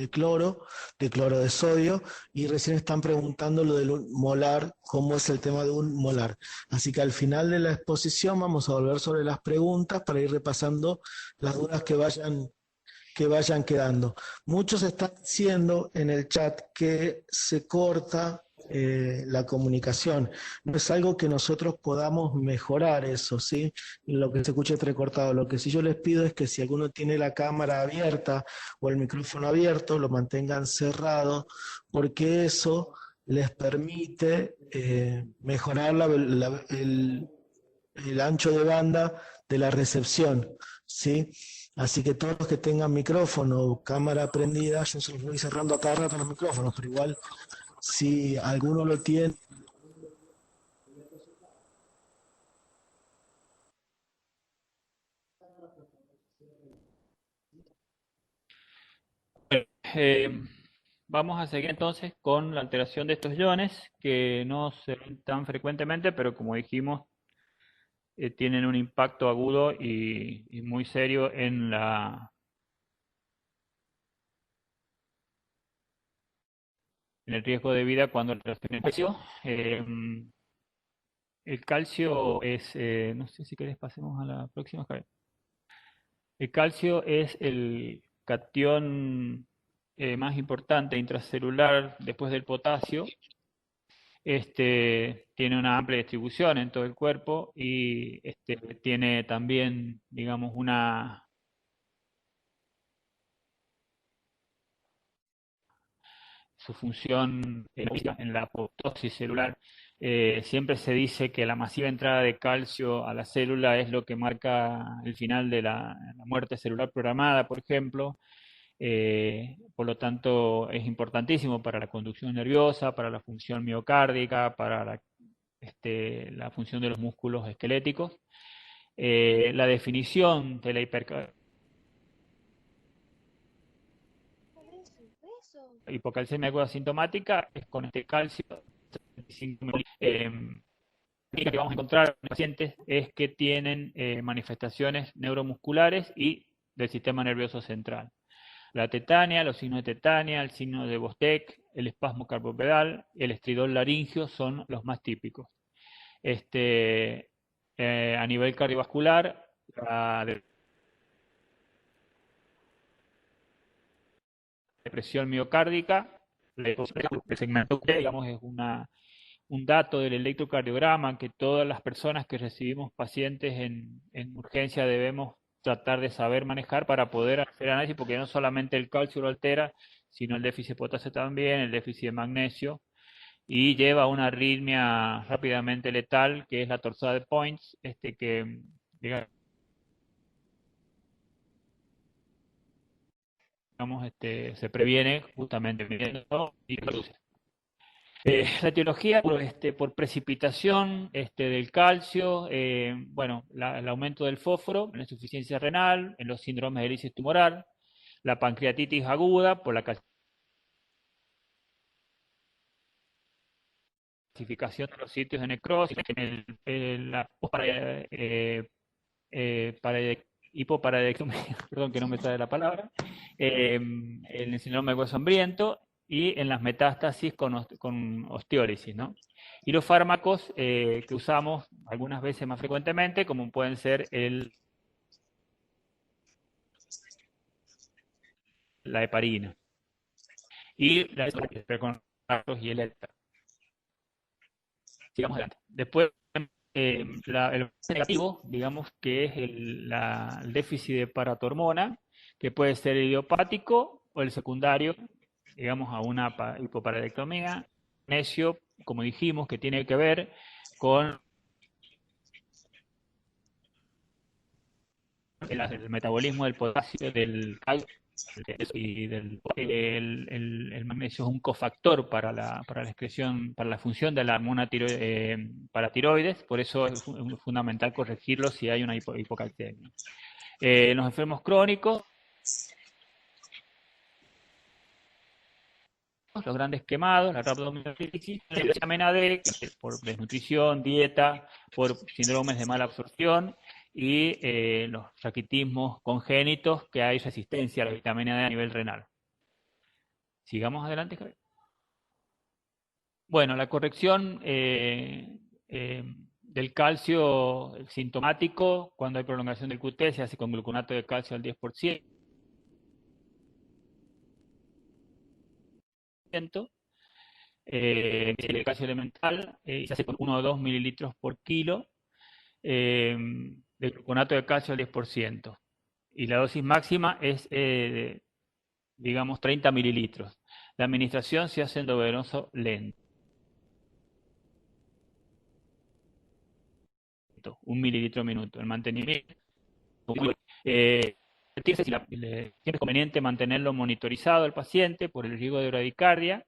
cloro de sodio, y recién están preguntando lo del molar, cómo es el tema de un molar. Así que al final de la exposición vamos a volver sobre las preguntas para ir repasando las dudas que vayan quedando. Muchos están diciendo en el chat que se corta la comunicación. No es algo que nosotros podamos mejorar eso, ¿sí? Lo que se escuche entrecortado. Lo que sí yo les pido es que si alguno tiene la cámara abierta o el micrófono abierto, lo mantengan cerrado, porque eso les permite mejorar el ancho de banda de la recepción, ¿sí? Así que todos los que tengan micrófono o cámara prendida, yo se los voy cerrando a cada rato los micrófonos, pero igual si alguno lo tiene... Vamos a seguir entonces con la alteración de estos iones, que no se ven tan frecuentemente, pero como dijimos, tienen un impacto agudo y muy serio en el riesgo de vida cuando el calcio. El calcio es, no sé si querés pasemos a la próxima. El calcio es el catión más importante intracelular después del potasio. Tiene una amplia distribución en todo el cuerpo y tiene también, digamos, su función en la apoptosis celular. Siempre se dice que la masiva entrada de calcio a la célula es lo que marca el final de la muerte celular programada, por ejemplo. Por lo tanto, es importantísimo para la conducción nerviosa, para la función miocárdica, para la función de los músculos esqueléticos. La definición de la hipocalcemia aguda asintomática es con este calcio. Que vamos a encontrar en los pacientes es que tienen manifestaciones neuromusculares y del sistema nervioso central. La tetania, los signos de tetania, el signo de Bostek, el espasmo carpopedal, el estridor laringio son los más típicos. A nivel cardiovascular, la depresión miocárdica el segmento Q, digamos, es un dato del electrocardiograma que todas las personas que recibimos pacientes en urgencia debemos tratar de saber manejar para poder hacer análisis, porque no solamente el calcio lo altera, sino el déficit de potasio también, el déficit de magnesio, y lleva a una arritmia rápidamente letal, que es la torsada de Points, que digamos, se previene justamente midiendo y reduce. La etiología por precipitación del calcio, bueno, el aumento del fósforo, la insuficiencia renal, en los síndromes de lisis tumoral, la pancreatitis aguda por la calcificación de los sitios de necrosis, la hipoparadectomía, perdón que no me sale la palabra, en el síndrome de hueso hambriento y en las metástasis con osteólisis, ¿no? Y los fármacos que usamos algunas veces más frecuentemente, como pueden ser la heparina y la y el ELTA. Sigamos adelante. Después, el negativo, digamos que es el déficit de paratormona, que puede ser idiopático o el secundario, digamos, a una hipoparadectomía. Magnesio, como dijimos, que tiene que ver con el metabolismo del potasio, del calcio y el magnesio es un cofactor para la excreción, para la función de la hormona paratiroides, por eso es fundamental corregirlo si hay una hipocalcemia. En los enfermos crónicos, los grandes quemados, la rhabdomiolitis, la vitamina D, por desnutrición, dieta, por síndromes de mala absorción y los raquitismos congénitos que hay resistencia a la vitamina D a nivel renal. Sigamos adelante, Javier. Bueno, la corrección del calcio sintomático, cuando hay prolongación del QT, se hace con gluconato de calcio al 10%. El calcio elemental se hace con 1 o 2 mililitros por kilo de gluconato de calcio al 10%. Y la dosis máxima es, digamos, 30 mililitros. La administración se hace endovenoso lento. 1 mililitro minuto. El mantenimiento. Siempre es conveniente mantenerlo monitorizado al paciente por el riesgo de bradicardia.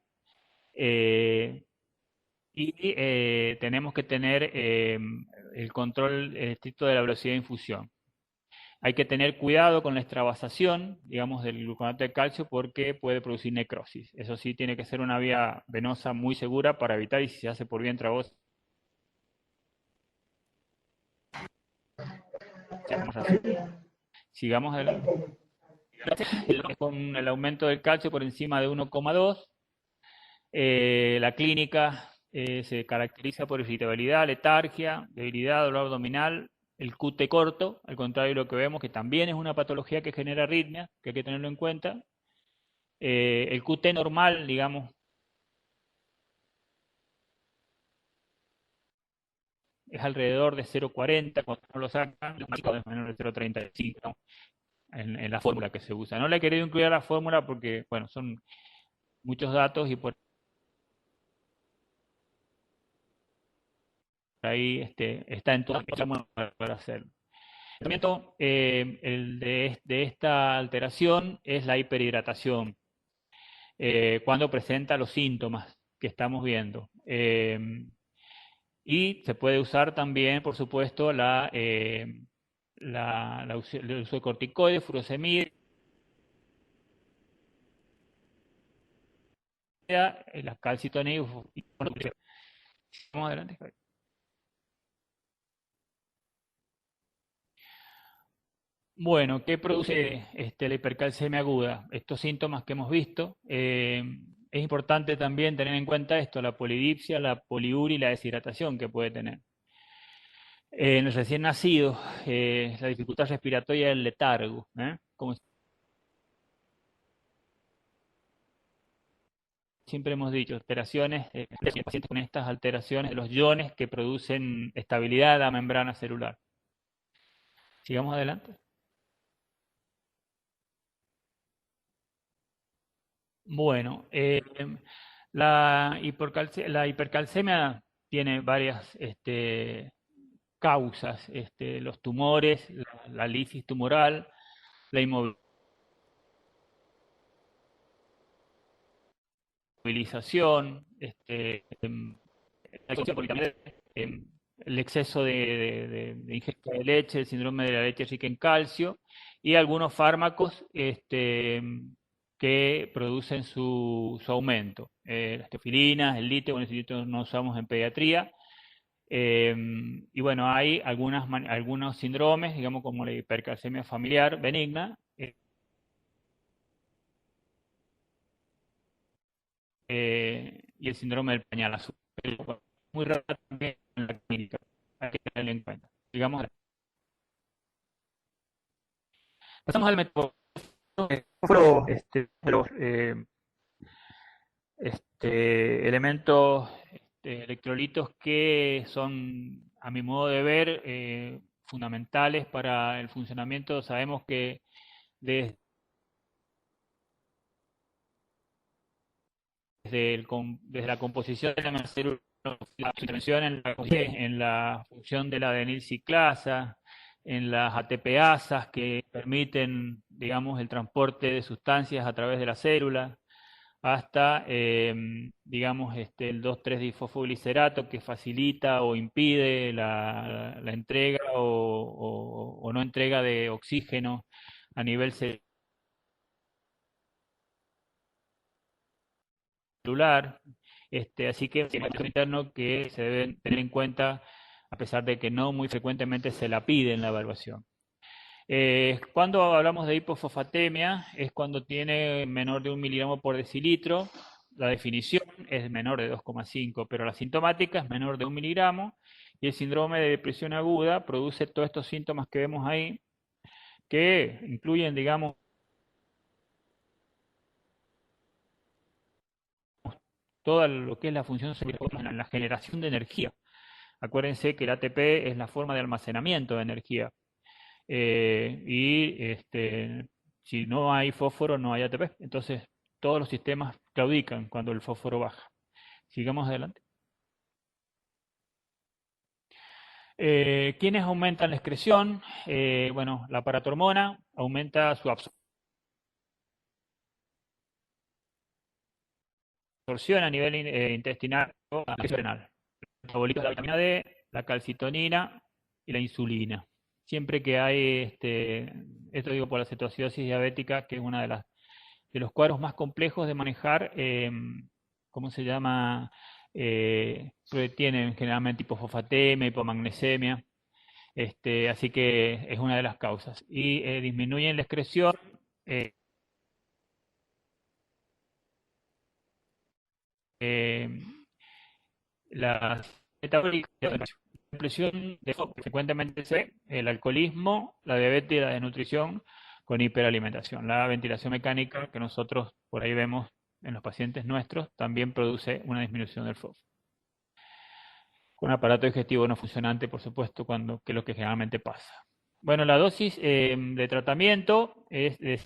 Tenemos que tener el control estricto de la velocidad de infusión. Hay que tener cuidado con la extravasación, digamos, del gluconato de calcio porque puede producir necrosis. Eso sí, tiene que ser una vía venosa muy segura para evitar, y si se hace por vía intravenosa, sigamos adelante. Con el aumento del calcio por encima de 1,2, la clínica se caracteriza por irritabilidad, letargia, debilidad, dolor abdominal, el QT corto, al contrario de lo que vemos, que también es una patología que genera arritmia, que hay que tenerlo en cuenta. El QT normal, digamos, es alrededor de 0,40, cuando no lo sacan, es menor de 0,35, ¿no? en la fórmula que se usa. No le he querido incluir la fórmula porque, bueno, son muchos datos y por ahí está en todo para hacerlo. El tratamiento de esta alteración es la hiperhidratación, cuando presenta los síntomas que estamos viendo. Y se puede usar también, por supuesto, el uso de corticoides, furosemida, la calcitonía. Vamos adelante. Bueno, ¿qué produce la hipercalcemia aguda? Estos síntomas que hemos visto. Es importante también tener en cuenta esto, la polidipsia, la poliuria y la deshidratación que puede tener. En el recién nacido, la dificultad respiratoria del letargo, como siempre hemos dicho, alteraciones, pacientes con estas alteraciones de los iones que producen estabilidad de la membrana celular. Sigamos adelante. Bueno, la hipercalcemia tiene varias causas, los tumores, la lisis tumoral, la inmovilización, el exceso de ingesta de leche, el síndrome de la leche rica en calcio y algunos fármacos que producen su aumento. Las teofilinas, el litio, bueno, nosotros no usamos en pediatría. Y bueno, hay algunos síndromes, digamos como la hipercalcemia familiar benigna, y el síndrome del pañal azul. Pero muy raro también en la clínica, hay que tenerlo en cuenta. Digamos, pasamos al metabolismo, los elementos, electrolitos que son, a mi modo de ver, fundamentales para el funcionamiento. Sabemos que desde la composición de la célula, la intervención en la función de la adenilciclasa, en las ATPasas que permiten, digamos, el transporte de sustancias a través de la célula, hasta, digamos, el 2,3-difosfoglicerato que facilita o impide la entrega o no entrega de oxígeno a nivel celular. Así que es un interno que se deben tener en cuenta, a pesar de que no muy frecuentemente se la pide en la evaluación. Cuando hablamos de hipofosfatemia es cuando tiene menor de 1 miligramo por decilitro. La definición es menor de 2,5, pero la sintomática es menor de 1 miligramo y el síndrome de depresión aguda produce todos estos síntomas que vemos ahí, que incluyen, digamos, todo lo que es la función celular, la generación de energía. Acuérdense que el ATP es la forma de almacenamiento de energía. Si no hay fósforo, no hay ATP. Entonces, todos los sistemas claudican cuando el fósforo baja. Sigamos adelante. ¿Quiénes aumentan la excreción? Bueno, la paratormona aumenta su absorción a nivel intestinal, renal. Metabolitos de la vitamina D, la calcitonina y la insulina. Siempre que hay, esto digo por la cetoacidosis diabética, que es una de los cuadros más complejos de manejar, ¿cómo se llama? Tienen generalmente hipofosfatemia, hipomagnesemia, así que es una de las causas. Y disminuyen la excreción. Las metabólicas, frecuentemente se ve el alcoholismo, la diabetes y la desnutrición con hiperalimentación. La ventilación mecánica que nosotros por ahí vemos en los pacientes nuestros también produce una disminución del fósforo. Con aparato digestivo no funcionante, por supuesto, que es lo que generalmente pasa. Bueno, la dosis de tratamiento es de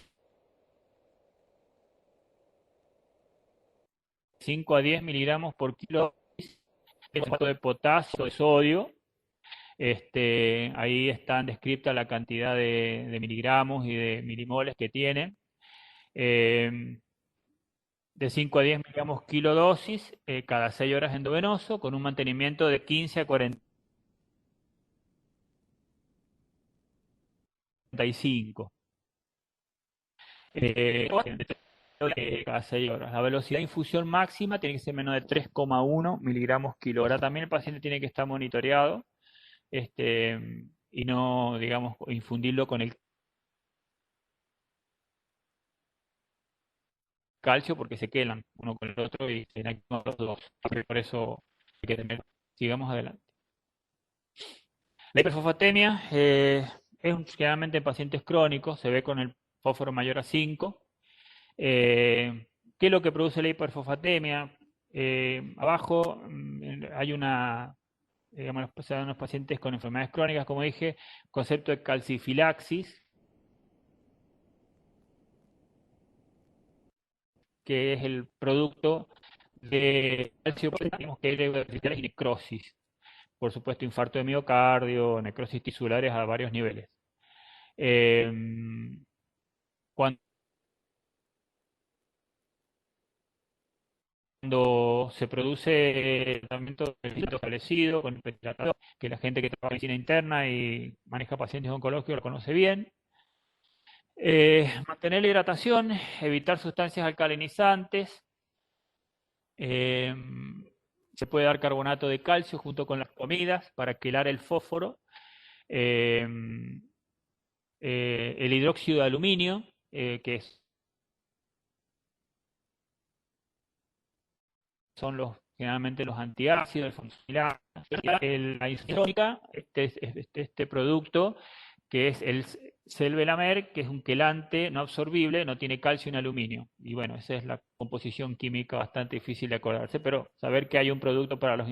5 a 10 miligramos por kilo de potasio, de sodio. Ahí están descritas la cantidad de miligramos y de milimoles que tienen. De 5 a 10 miligramos kilodosis cada 6 horas endovenoso, con un mantenimiento de 15 a 45. Cada 6 horas. La velocidad de infusión máxima tiene que ser menos de 3,1 miligramos kilo. Ahora también el paciente tiene que estar monitoreado y no, digamos, infundirlo con el calcio porque se quelan uno con el otro y se inactivan los dos. Por eso hay que tener. Sigamos adelante. La hiperfosfatemia es generalmente en pacientes crónicos, se ve con el fósforo mayor a 5, que ¿Qué es lo que produce la hiperfosfatemia? Abajo hay digamos, unos pacientes con enfermedades crónicas, como dije, concepto de calcifilaxis, que es el producto de calcio, digamos que hay necrosis. Por supuesto, infarto de miocardio, necrosis tisulares a varios niveles. Eh, cuando se produce tratamiento establecido con el tratado, que la gente que trabaja en medicina interna y maneja pacientes oncológicos lo conoce bien. Mantener la hidratación, evitar sustancias alcalinizantes. eh, Se puede dar carbonato de calcio junto con las comidas para quelar el fósforo. Eh, el hidróxido de aluminio, que son generalmente los antiácidos, la isotónica, este producto que es el Selvelamer, que es un quelante no absorbible, no tiene calcio ni aluminio. Y bueno, esa es la composición química bastante difícil de acordarse, pero saber que hay un producto para la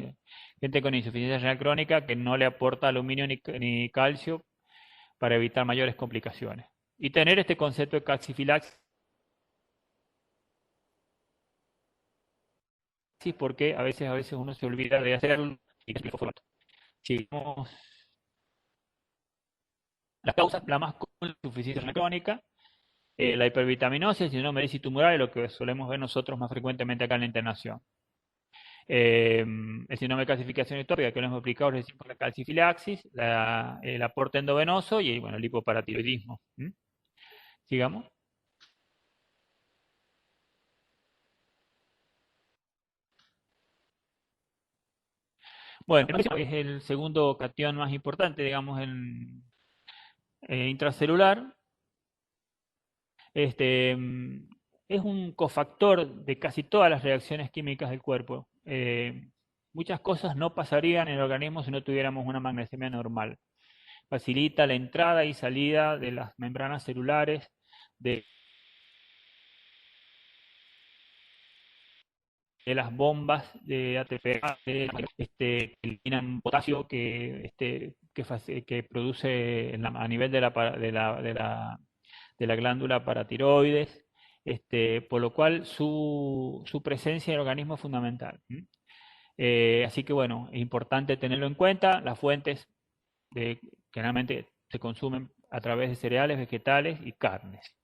gente con insuficiencia renal crónica que no le aporta aluminio ni calcio para evitar mayores complicaciones. Y tener este concepto de calcifilaxis, porque a veces uno se olvida de hacer un... Si vemos las causas, la más común es la insuficiencia renal crónica, la hipervitaminosis, el síndrome de Isi tumoral, es lo que solemos ver nosotros más frecuentemente acá en la internación. El síndrome de calcificación ectópica, que lo hemos explicado recién por la calcifilaxis, el aporte endovenoso y bueno, el hipoparatiroidismo. Sigamos. Bueno, es el segundo cation más importante, digamos, en intracelular. Es un cofactor de casi todas las reacciones químicas del cuerpo. Muchas cosas no pasarían en el organismo si no tuviéramos una magnesemia normal. Facilita la entrada y salida de las membranas celulares, de las bombas de ATP, que eliminan potasio que produce a nivel de la glándula paratiroides, por lo cual su presencia en el organismo es fundamental. Así que bueno, es importante tenerlo en cuenta. Las fuentes generalmente se consumen a través de cereales, vegetales y carnes.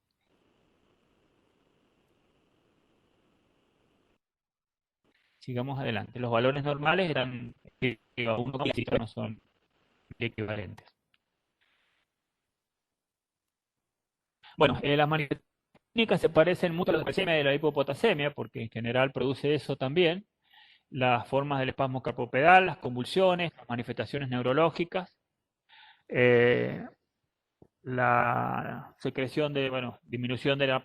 Sigamos adelante. Los valores normales eran no son equivalentes. Bueno, las manifestaciones clínicas se parecen mucho a la glucemia de la hipopotasemia, porque en general produce eso también. Las formas del espasmo carpopedal, las convulsiones, las manifestaciones neurológicas, la secreción disminución de la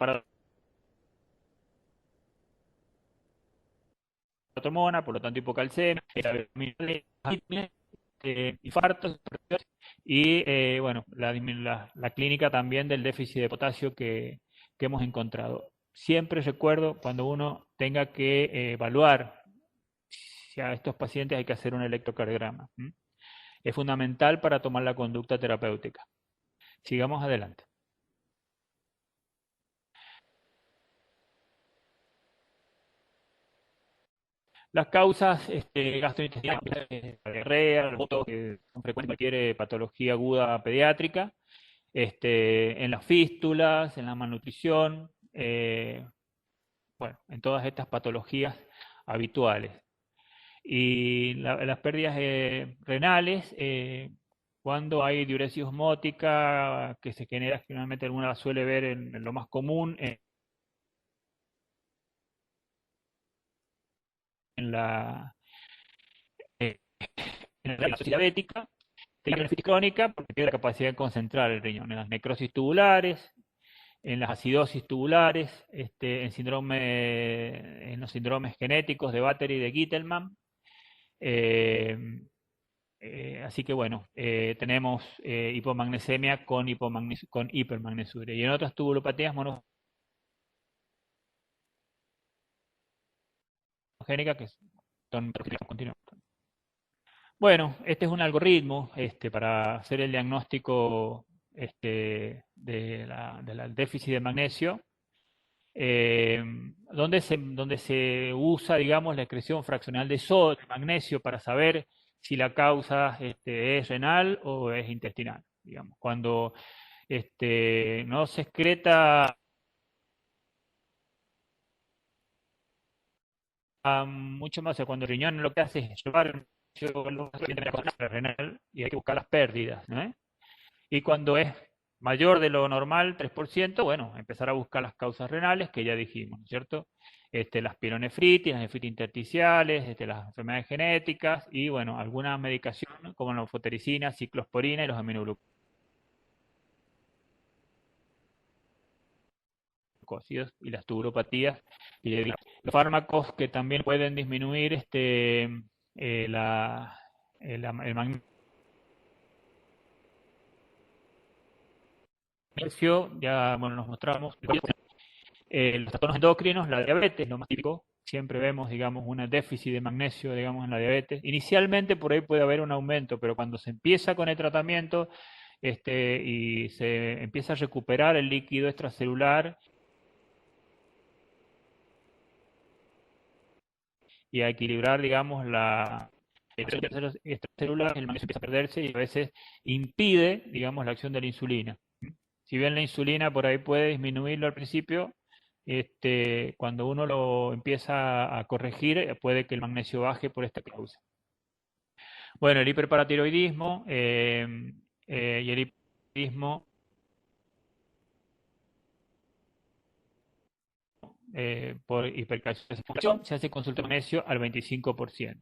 paratomona, por lo tanto hipocalcemia, infartos y bueno, la clínica también del déficit de potasio que hemos encontrado. Siempre recuerdo cuando uno tenga que evaluar si a estos pacientes hay que hacer un electrocardiograma. Es fundamental para tomar la conducta terapéutica. Sigamos adelante. Las causas gastrointestinales, la diarrea, el voto, que son frecuentes en cualquier patología aguda pediátrica, en las fístulas, en la malnutrición, bueno, en todas estas patologías habituales. Y las pérdidas renales, cuando hay diuresis osmótica, que se genera, generalmente alguna la suele ver en lo más común, en la, eh, en la diabética, la nefritis crónica, porque tiene la capacidad de concentrar el riñón, en las necrosis tubulares, en las acidosis tubulares, en los síndromes genéticos de Batter y de Gitelman. Así que bueno, tenemos hipomagnesemia con hipermagnesuria. Y en otras tubulopatías génicas que son continuas. Bueno, este es un algoritmo para hacer el diagnóstico del déficit de magnesio, donde se usa, digamos, la excreción fraccional de sodio, de magnesio, para saber si la causa es renal o es intestinal. Digamos, cuando no se excreta mucho más, o sea, cuando el riñón lo que hace es llevar el renal y hay que buscar las pérdidas, ¿no? Y cuando es mayor de lo normal, 3%, bueno, empezar a buscar las causas renales que ya dijimos, ¿no es cierto? Las pielonefritis, las nefritis intersticiales, las enfermedades genéticas y, bueno, algunas medicaciones como la anfotericina, ciclosporina y los aminoglucósidos y las tuburopatías. Y los fármacos que también pueden disminuir el magnesio, ya bueno, nos mostramos. Los trastornos endocrinos, la diabetes, lo más típico, siempre vemos, digamos, un déficit de magnesio, digamos, en la diabetes. Inicialmente por ahí puede haber un aumento, pero cuando se empieza con el tratamiento y se empieza a recuperar el líquido extracelular y a equilibrar, digamos, el extracelular, el magnesio empieza a perderse y a veces impide, digamos, la acción de la insulina. Si bien la insulina por ahí puede disminuirlo al principio, cuando uno lo empieza a corregir, puede que el magnesio baje por esta causa. Bueno, el hiperparatiroidismo y el hipertiroidismo por hipercalcificación se hace consulta de magnesio al 25%.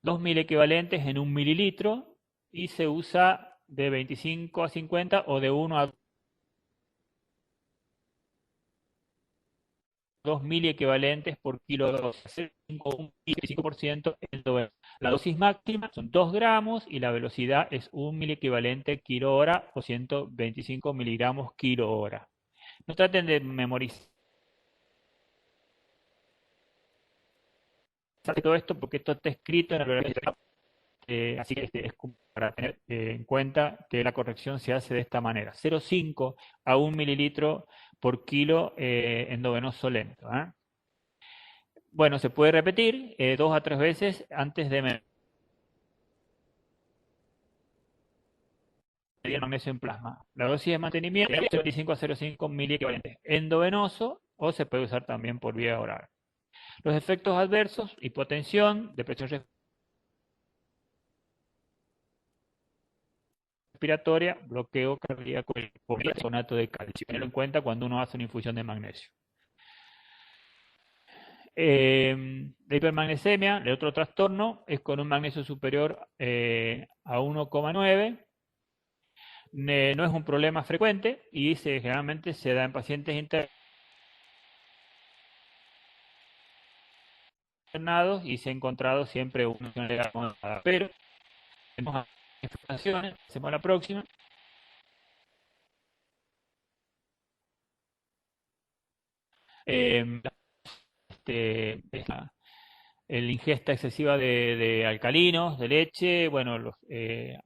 2.000 equivalentes en 1 mililitro y se usa de 25 a 50 o de 1 a 2.000 equivalentes por kilo de dosis, un 25% La dosis máxima son 2 gramos y la velocidad es 1 miliequivalente kilo hora o 125 miligramos kilo hora. No traten de memorizar todo esto porque esto está escrito en la bibliografía. Así que es para tener en cuenta que la corrección se hace de esta manera: 0,5 a 1 mililitro por kilo endovenoso lento. Bueno, se puede repetir 2 a 3 veces antes de medir el magnesio en plasma. La dosis de mantenimiento es 25 a 0,5 miliequivalentes endovenoso o se puede usar también por vía oral. Los efectos adversos: hipotensión, depresión respiratoria, bloqueo cardíaco y carbonato de calcio. Tenerlo en cuenta cuando uno hace una infusión de magnesio. La hipermagnesemia, el otro trastorno, es con un magnesio superior a 1,9. No es un problema frecuente y generalmente se da en pacientes internados y se ha encontrado siempre una acomodada. Pero tenemos informaciones, hacemos la próxima. Eh, la ingesta excesiva de alcalinos, de leche, bueno, los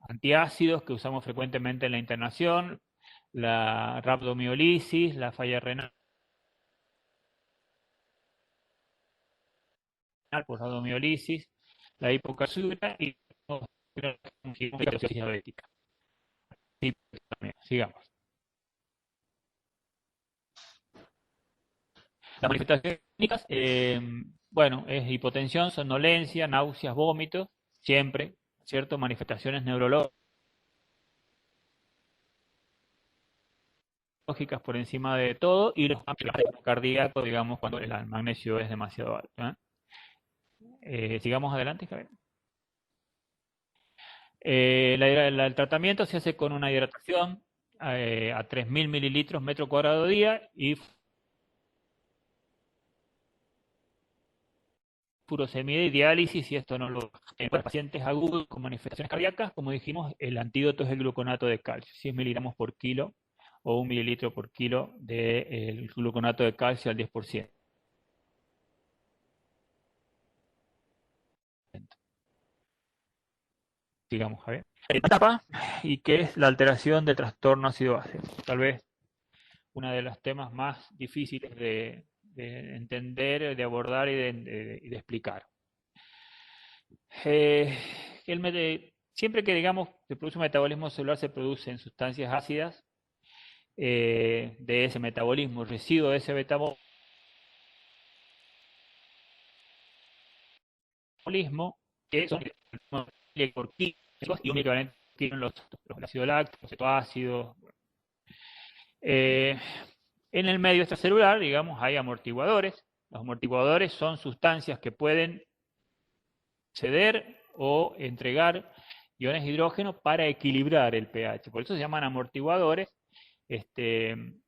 antiácidos que usamos frecuentemente en la internación, la rhabdomiolisis, la falla renal por rhabdomiolisis, la hipocalciuria y la diabética. Sigamos. Las manifestaciones clínicas, bueno, es hipotensión, somnolencia, náuseas, vómitos, siempre, ¿cierto? Manifestaciones neurológicas por encima de todo y los cardíacos, digamos, cuando el magnesio es demasiado alto. Sigamos adelante, Javier. El tratamiento se hace con una hidratación a 3.000 mililitros metro cuadrado día y furosemida y diálisis, y esto no lo... En pacientes agudos con manifestaciones cardíacas, como dijimos, el antídoto es el gluconato de calcio, 100 miligramos por kilo o 1 mililitro por kilo del gluconato de calcio al 10%. Sigamos, Javier. Etapa, y que es la alteración de trastorno ácido-base. Tal vez uno de los temas más difíciles de entender, de abordar y de explicar. Siempre que, digamos, se produce un metabolismo celular, se producen sustancias ácidas de ese metabolismo, residuo de ese metabolismo, que son químicos y únicamente tienen los ácidos lácticos, los cetoácidos. En el medio extracelular, digamos, hay amortiguadores. Los amortiguadores son sustancias que pueden ceder o entregar iones de hidrógeno para equilibrar el pH. Por eso se llaman amortiguadores.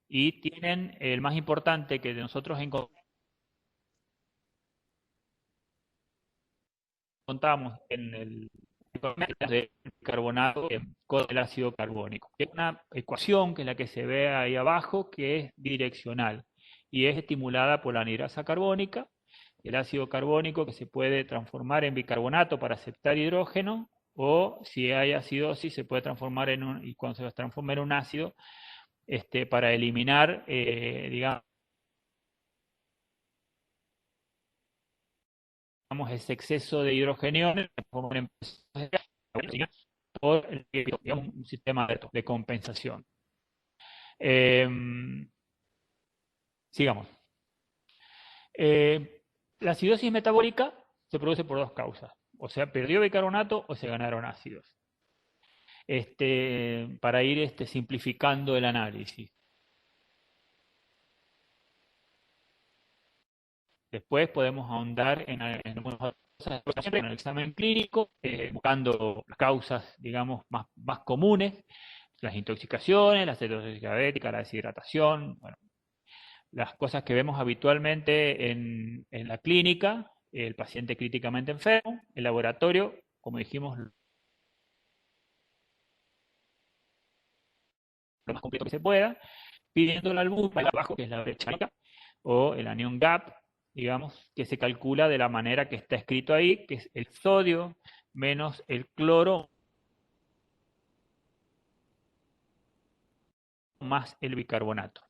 Y tienen el más importante que nosotros encontramos en el de bicarbonato con el ácido carbónico. Es una ecuación que es la que se ve ahí abajo, que es bidireccional y es estimulada por la anhidrasa carbónica, el ácido carbónico que se puede transformar en bicarbonato para aceptar hidrógeno, o si hay acidosis se puede transformar y cuando se transforma en un ácido, para eliminar, digamos, ese exceso de hidrogeniones por un sistema de compensación. Sigamos. La acidosis metabólica se produce por dos causas. O sea, perdió bicarbonato o se ganaron ácidos. Para ir simplificando el análisis. Después podemos ahondar en algunas cosas, siempre en el examen clínico, buscando las causas, digamos, más comunes, las intoxicaciones, la cetosis diabética, la deshidratación, bueno, las cosas que vemos habitualmente en la clínica, el paciente críticamente enfermo, el laboratorio, como dijimos, lo más completo que se pueda, pidiendo la albúmina abajo, que es la brecha o el anion gap, digamos, que se calcula de la manera que está escrito ahí, que es el sodio menos el cloro más el bicarbonato.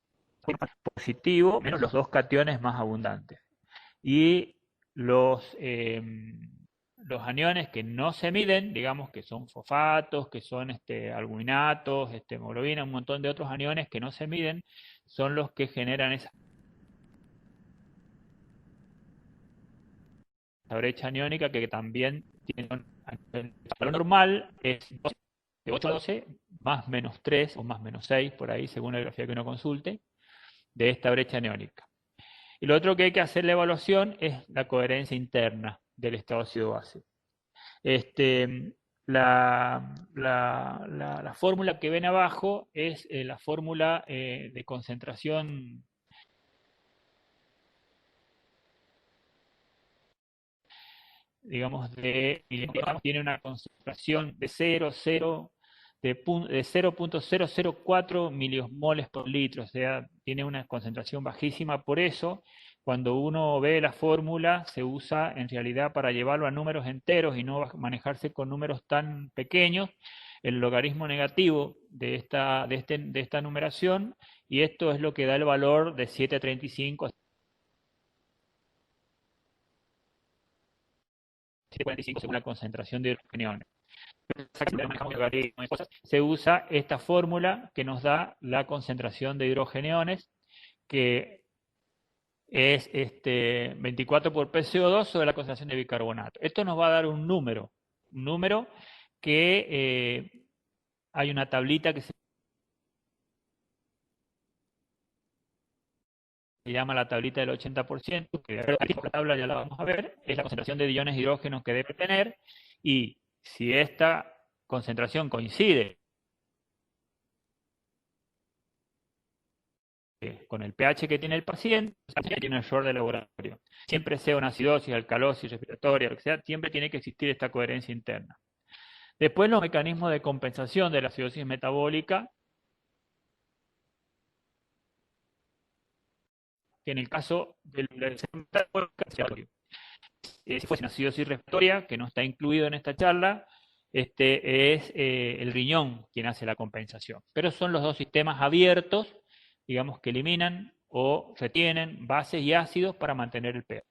Positivo menos los dos cationes más abundantes. Y los aniones que no se miden, digamos que son fosfatos, que son albuminatos, hemoglobina, un montón de otros aniones que no se miden, son los que generan esa brecha aniónica, que también tiene el valor normal es de 8 a 12 más menos 3 o más menos 6, por ahí, según la grafía que uno consulte, de esta brecha aniónica. Y lo otro que hay que hacer la evaluación es la coherencia interna del estado ácido-base. La fórmula que ven abajo es la fórmula de concentración digamos, tiene una concentración de 0.004 miliosmoles por litro, o sea, tiene una concentración bajísima. Por eso, cuando uno ve la fórmula, se usa en realidad para llevarlo a números enteros y no manejarse con números tan pequeños, el logaritmo negativo de esta numeración, y esto es lo que da el valor de 735 745 según la concentración de hidrogeniones. Se usa esta fórmula que nos da la concentración de hidrogeniones, que es 24 por PCO2 sobre la concentración de bicarbonato. Esto nos va a dar un número que hay una tablita que se llama la tablita del 80%, que la tabla ya la vamos a ver, es la concentración de iones de hidrógeno que debe tener, y si esta concentración coincide con el pH que tiene el paciente, tiene un error de laboratorio. Siempre sea una acidosis, alcalosis respiratoria, lo que sea, siempre tiene que existir esta coherencia interna. Después los mecanismos de compensación de la acidosis metabólica, que en el caso del si fuese una acidosis respiratoria, que no está incluido en esta charla, es el riñón quien hace la compensación. Pero son los dos sistemas abiertos, digamos, que eliminan o retienen bases y ácidos para mantener el pH.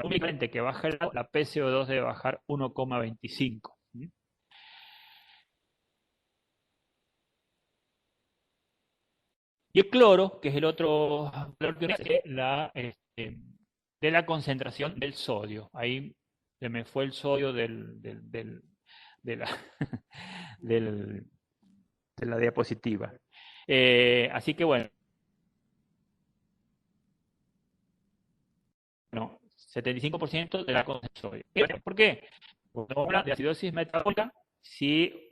Únicamente que baja la PCO2 debe bajar 1,25. Y el cloro, que es el otro valor que de la concentración del sodio. Ahí se me fue el sodio de la, de la diapositiva. Así que bueno, 75% de la concentración de sodio. ¿Por qué? Porque habla de acidosis metabólica. Si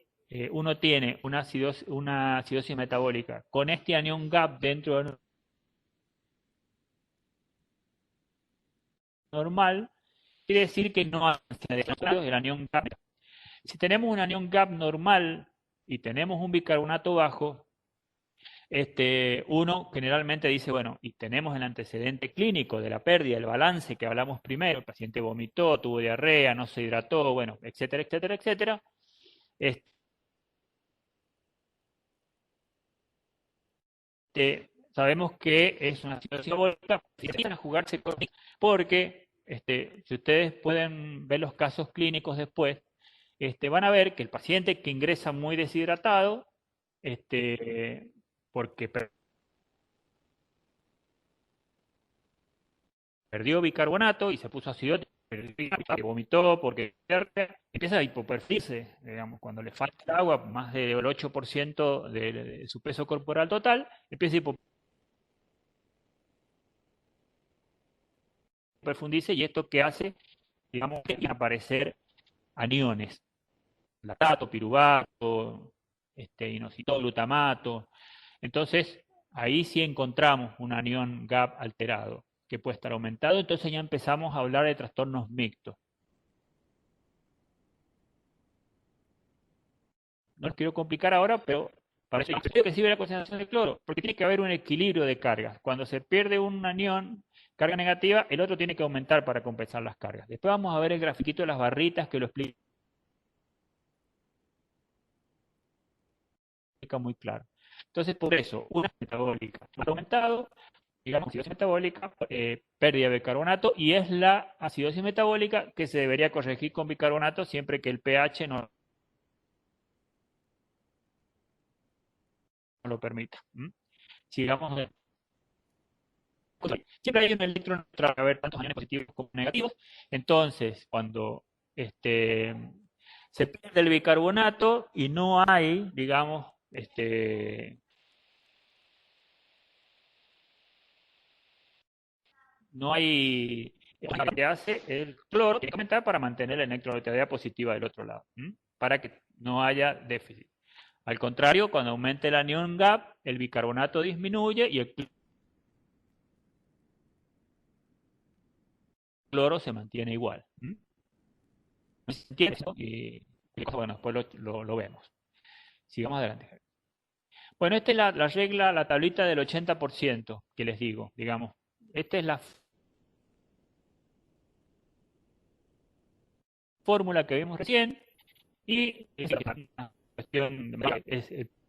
uno tiene una acidosis metabólica con este anión gap dentro de normal, quiere decir que no hay el anión gap. Si tenemos un anión gap normal y tenemos un bicarbonato bajo, uno generalmente dice, bueno, y tenemos el antecedente clínico de la pérdida, el balance que hablamos primero, el paciente vomitó, tuvo diarrea, no se hidrató, bueno, etcétera, etcétera, etcétera. Sabemos que es una situación metabólica, empiezan a jugarse porque si ustedes pueden ver los casos clínicos después, van a ver que el paciente que ingresa muy deshidratado, porque perdió bicarbonato y se puso acidótico, porque vomitó, porque empieza a hipoperfirse, digamos, cuando le falta agua, más del 8% de su peso corporal total, empieza a hipoperfundirse, y esto que hace, digamos, que aparecer aniones, lactato, piruvato, inositol, glutamato. Entonces, ahí sí encontramos un anión GAP alterado, que puede estar aumentado. Entonces ya empezamos a hablar de trastornos mixtos. No les quiero complicar ahora, pero para eso que sirve la concentración de cloro, porque tiene que haber un equilibrio de cargas. Cuando se pierde un anión, carga negativa, el otro tiene que aumentar para compensar las cargas. Después vamos a ver el grafiquito de las barritas que lo explica muy claro. Entonces, por eso, una metabólica aumentado, digamos, acidosis metabólica, pérdida de bicarbonato, y es la acidosis metabólica que se debería corregir con bicarbonato siempre que el pH no lo permita. Sigamos. Siempre hay un electrón neutral, a ver tantos aniones positivos como negativos. Entonces, cuando se pierde el bicarbonato y no hay, digamos, no hay lo que hace el cloro, tiene que aumentar para mantener la electroneutralidad positiva del otro lado, para que no haya déficit. Al contrario, cuando aumente el anión gap, el bicarbonato disminuye y el cloro se mantiene igual. ¿Se entiende eso? Y bueno, después lo vemos. Sigamos adelante. Bueno, esta es la regla, la tablita del 80% que les digo, digamos. Esta es la fórmula que vimos recién, y es una cuestión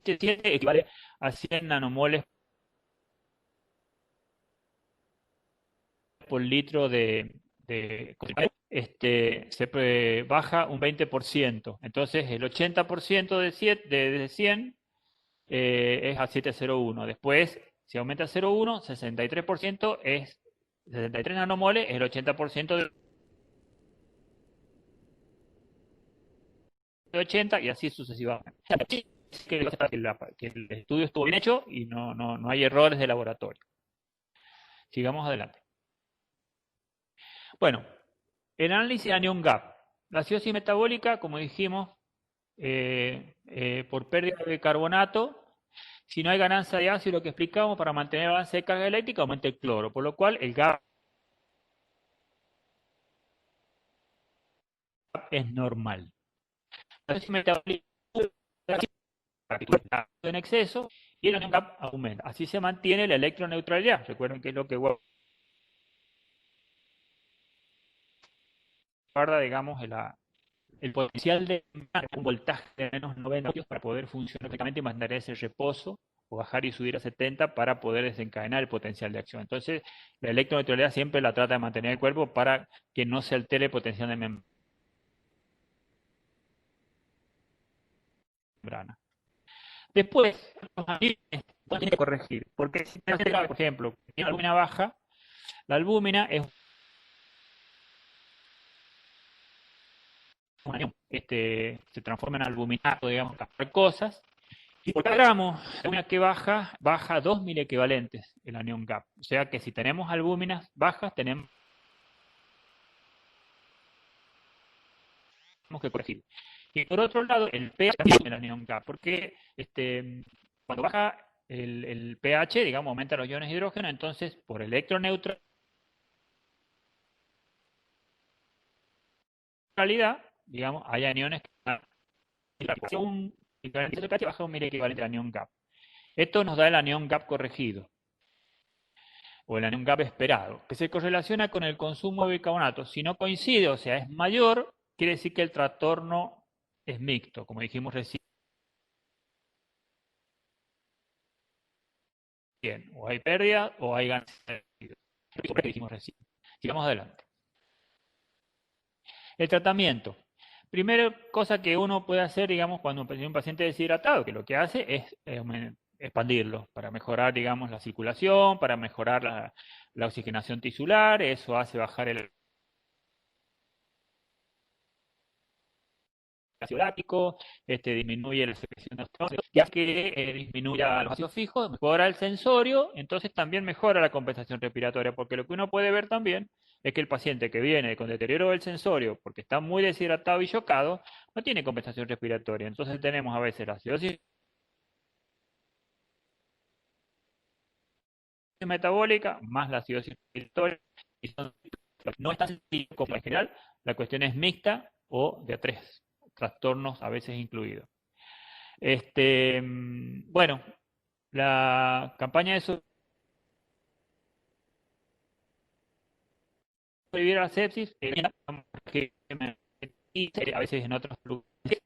equivale a 100 nanomoles por litro se baja un 20%. Entonces el 80% de 100 es a 701. Después, si aumenta a 0,1, 63% es 63 nanomoles, es el 80% de 80, y así sucesivamente. Que el estudio estuvo bien hecho y no hay errores de laboratorio. Sigamos adelante. Bueno, el análisis de anión gap. La acidosis metabólica, como dijimos, por pérdida de carbonato, si no hay ganancia de ácido, lo que explicamos, para mantener el balance de carga eléctrica, aumenta el cloro, por lo cual el gap es normal. La acidosis metabólica en exceso y el anión gap aumenta. Así se mantiene la electroneutralidad. Recuerden que es lo que guarda, digamos, el potencial de un voltaje de menos 90 voltios para poder funcionar correctamente y mantener ese reposo o bajar y subir a 70 para poder desencadenar el potencial de acción. Entonces, la electroneutralidad siempre la trata de mantener el cuerpo para que no se altere el potencial de membrana. Después, los anillos tienen que corregir, porque si por ejemplo, tiene albúmina baja, la albúmina es un anión, se transforma en albuminato, digamos, captar cosas, y por cada gramo de albúmina que baja 2 miliequivalentes el anión GAP. O sea que si tenemos albúminas bajas, tenemos que corregir. Y por otro lado, el pH del anión GAP, porque cuando baja el pH, digamos, aumenta los iones de hidrógeno, entonces por electroneutralidad, digamos, hay aniones que un equivalente de pH baja un miliequivalente al anión GAP. Esto nos da el anión GAP corregido, o el anión GAP esperado, que se correlaciona con el consumo de bicarbonato. Si no coincide, o sea, es mayor, quiere decir que el trastorno es mixto, como dijimos recién. O hay pérdida o hay ganancia. Que dijimos recién. Sigamos adelante. El tratamiento. Primera cosa que uno puede hacer, digamos, cuando un paciente deshidratado, que lo que hace es expandirlo para mejorar, digamos, la circulación, para mejorar la oxigenación tisular, eso hace bajar el ácido láctico, disminuye la secreción de óxido, ya que disminuya los ácidos fijos, mejora el sensorio, entonces también mejora la compensación respiratoria, porque lo que uno puede ver también es que el paciente que viene con deterioro del sensorio, porque está muy deshidratado y chocado, no tiene compensación respiratoria. Entonces tenemos a veces la acidosis metabólica más la acidosis respiratoria, y no es tan sencillo como en general, la cuestión es mixta o de a tres trastornos a veces incluidos. Bueno, la campaña de sobrevivir a la sepsis, que a veces en otros lugares,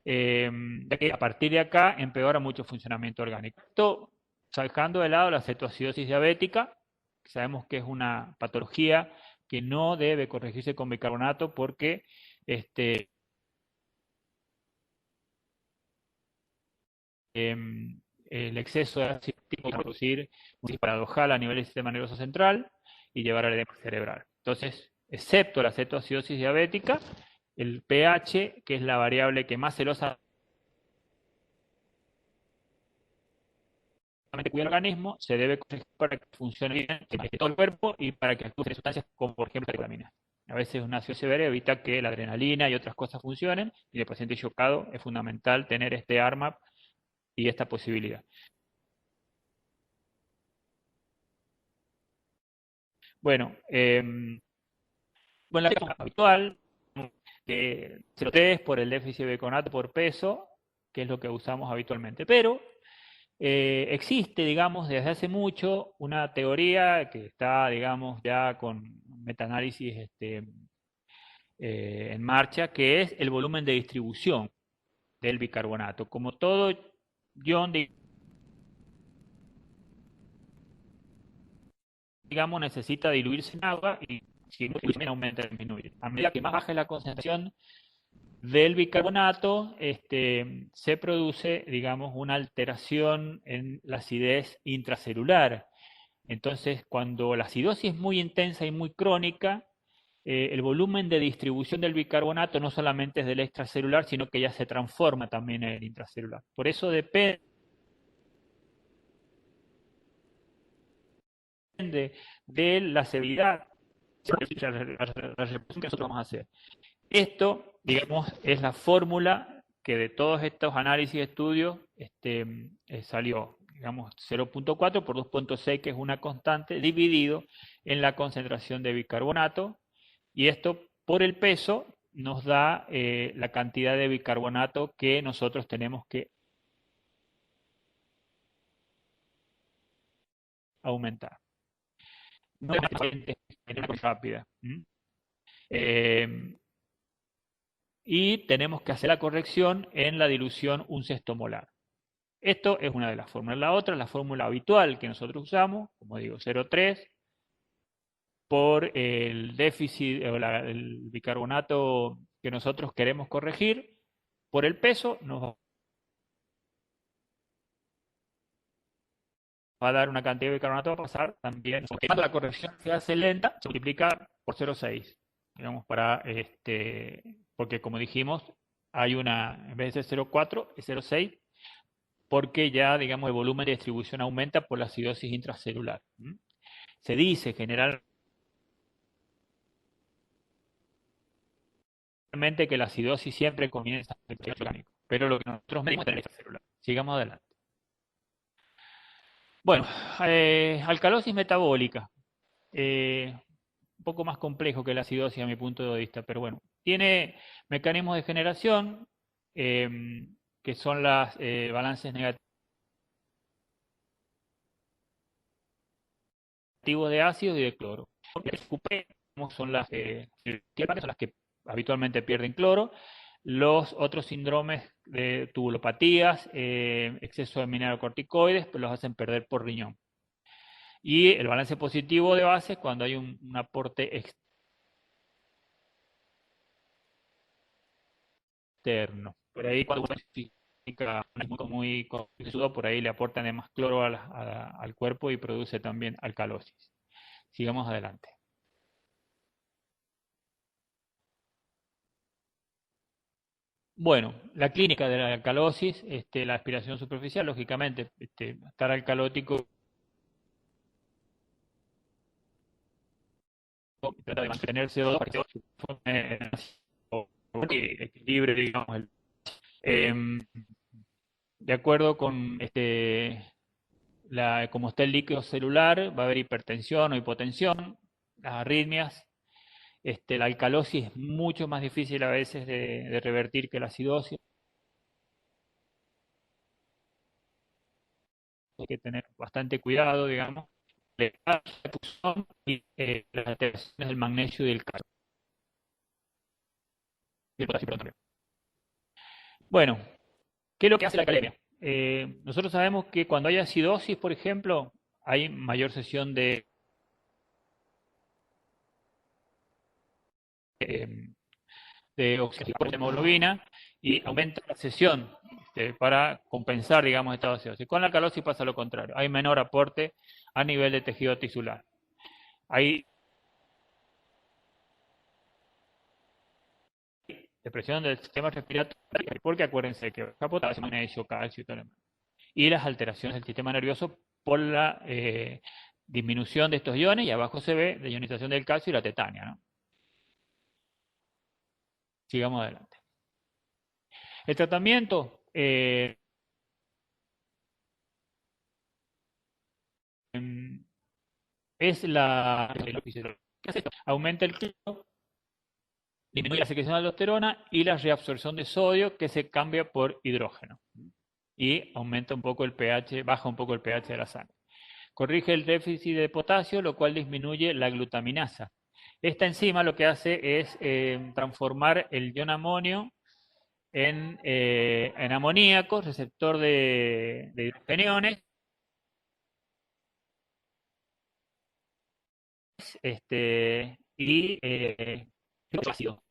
ya que a partir de acá empeora mucho el funcionamiento orgánico. Esto sacando de lado la cetoacidosis diabética, que sabemos que es una patología que no debe corregirse con bicarbonato porque el exceso de ácido puede producir un paradojal a nivel del sistema nervioso central y llevar al edema cerebral. Entonces, excepto la cetoacidosis diabética, el pH, que es la variable que más celosa cuida el organismo, se debe corregir para que funcione bien en todo el cuerpo y para que actúen sustancias como por ejemplo la vitamina. A veces una acidosis severa evita que la adrenalina y otras cosas funcionen, y el paciente chocado es fundamental tener este ARMAP y esta posibilidad. Bueno, la habitual, que se lo test por el déficit de bicarbonato por peso, que es lo que usamos habitualmente. Pero existe, digamos, desde hace mucho una teoría que está, digamos, ya con metaanálisis en marcha, que es el volumen de distribución del bicarbonato. Como todo ion, digamos, necesita diluirse en agua y si no aumenta, disminuye. A medida que más baja la concentración del bicarbonato, se produce, digamos, una alteración en la acidez intracelular. Entonces, cuando la acidosis es muy intensa y muy crónica, el volumen de distribución del bicarbonato no solamente es del extracelular, sino que ya se transforma también en el intracelular. Por eso depende de la severidad de la reposición que nosotros vamos a hacer. Esto, digamos, es la fórmula que de todos estos análisis y estudios salió, digamos, 0.4 por 2.6, que es una constante, dividido en la concentración de bicarbonato, y esto por el peso nos da la cantidad de bicarbonato que nosotros tenemos que aumentar. No es rápida. y tenemos que hacer la corrección en la dilución 1/6 molar. Esto es una de las fórmulas. La otra es la fórmula habitual que nosotros usamos, como digo, 0,3 por el déficit o el bicarbonato que nosotros queremos corregir, por el peso nos va a dar una cantidad de bicarbonato, va a pasar también, porque cuando la corrección se hace lenta, se multiplica por 0,6, digamos, porque como dijimos, hay una, en vez de ser 0,4, es 0,6, porque ya, digamos, el volumen de distribución aumenta por la acidosis intracelular. Se dice generalmente que la acidosis siempre comienza en el orgánico, pero lo que nosotros medimos es la intracelular. Sigamos adelante. Bueno, alcalosis metabólica. Un poco más complejo que la acidosis a mi punto de vista, pero bueno, tiene mecanismos de generación que son las balances negativos de ácido y de cloro. Son las que habitualmente pierden cloro. Los otros síndromes de tubulopatías, exceso de mineralocorticoides, pues los hacen perder por riñón. Y el balance positivo de bases cuando hay un aporte externo. Por ahí cuando uno significa muy consudo, por ahí le aportan además cloro al cuerpo y produce también alcalosis. Sigamos adelante. Bueno, la clínica de la alcalosis, la aspiración superficial, lógicamente, estar alcalótico trata de mantener CO2 para que equilibre, digamos, de acuerdo con como está el líquido celular, va a haber hipertensión o hipotensión, las arritmias. La alcalosis es mucho más difícil a veces de revertir que la acidosis. Hay que tener bastante cuidado, digamos, y las alteraciones del magnesio y del calcio. Y el potasio también. Bueno, ¿qué es lo que hace la alcalemia? Nosotros sabemos que cuando hay acidosis, por ejemplo, hay mayor cesión de oxígeno de hemoglobina y aumenta la cesión para compensar, digamos, esta acidosis. Con la alcalosis pasa lo contrario, hay menor aporte a nivel de tejido tisular. Hay depresión del sistema respiratorio, porque acuérdense que baja potasio, magnesio, calcio y todo lo demás. Y las alteraciones del sistema nervioso por la disminución de estos iones, y abajo se ve la ionización del calcio y la tetania, ¿no? Sigamos adelante. El tratamiento es aumenta el cloro, disminuye la secreción de aldosterona y la reabsorción de sodio que se cambia por hidrógeno. Y aumenta un poco el pH, baja un poco el pH de la sangre. Corrige el déficit de potasio, lo cual disminuye la glutaminasa. Esta enzima lo que hace es transformar el ion amonio en amoníaco, receptor de hidrogeniones, y ácido.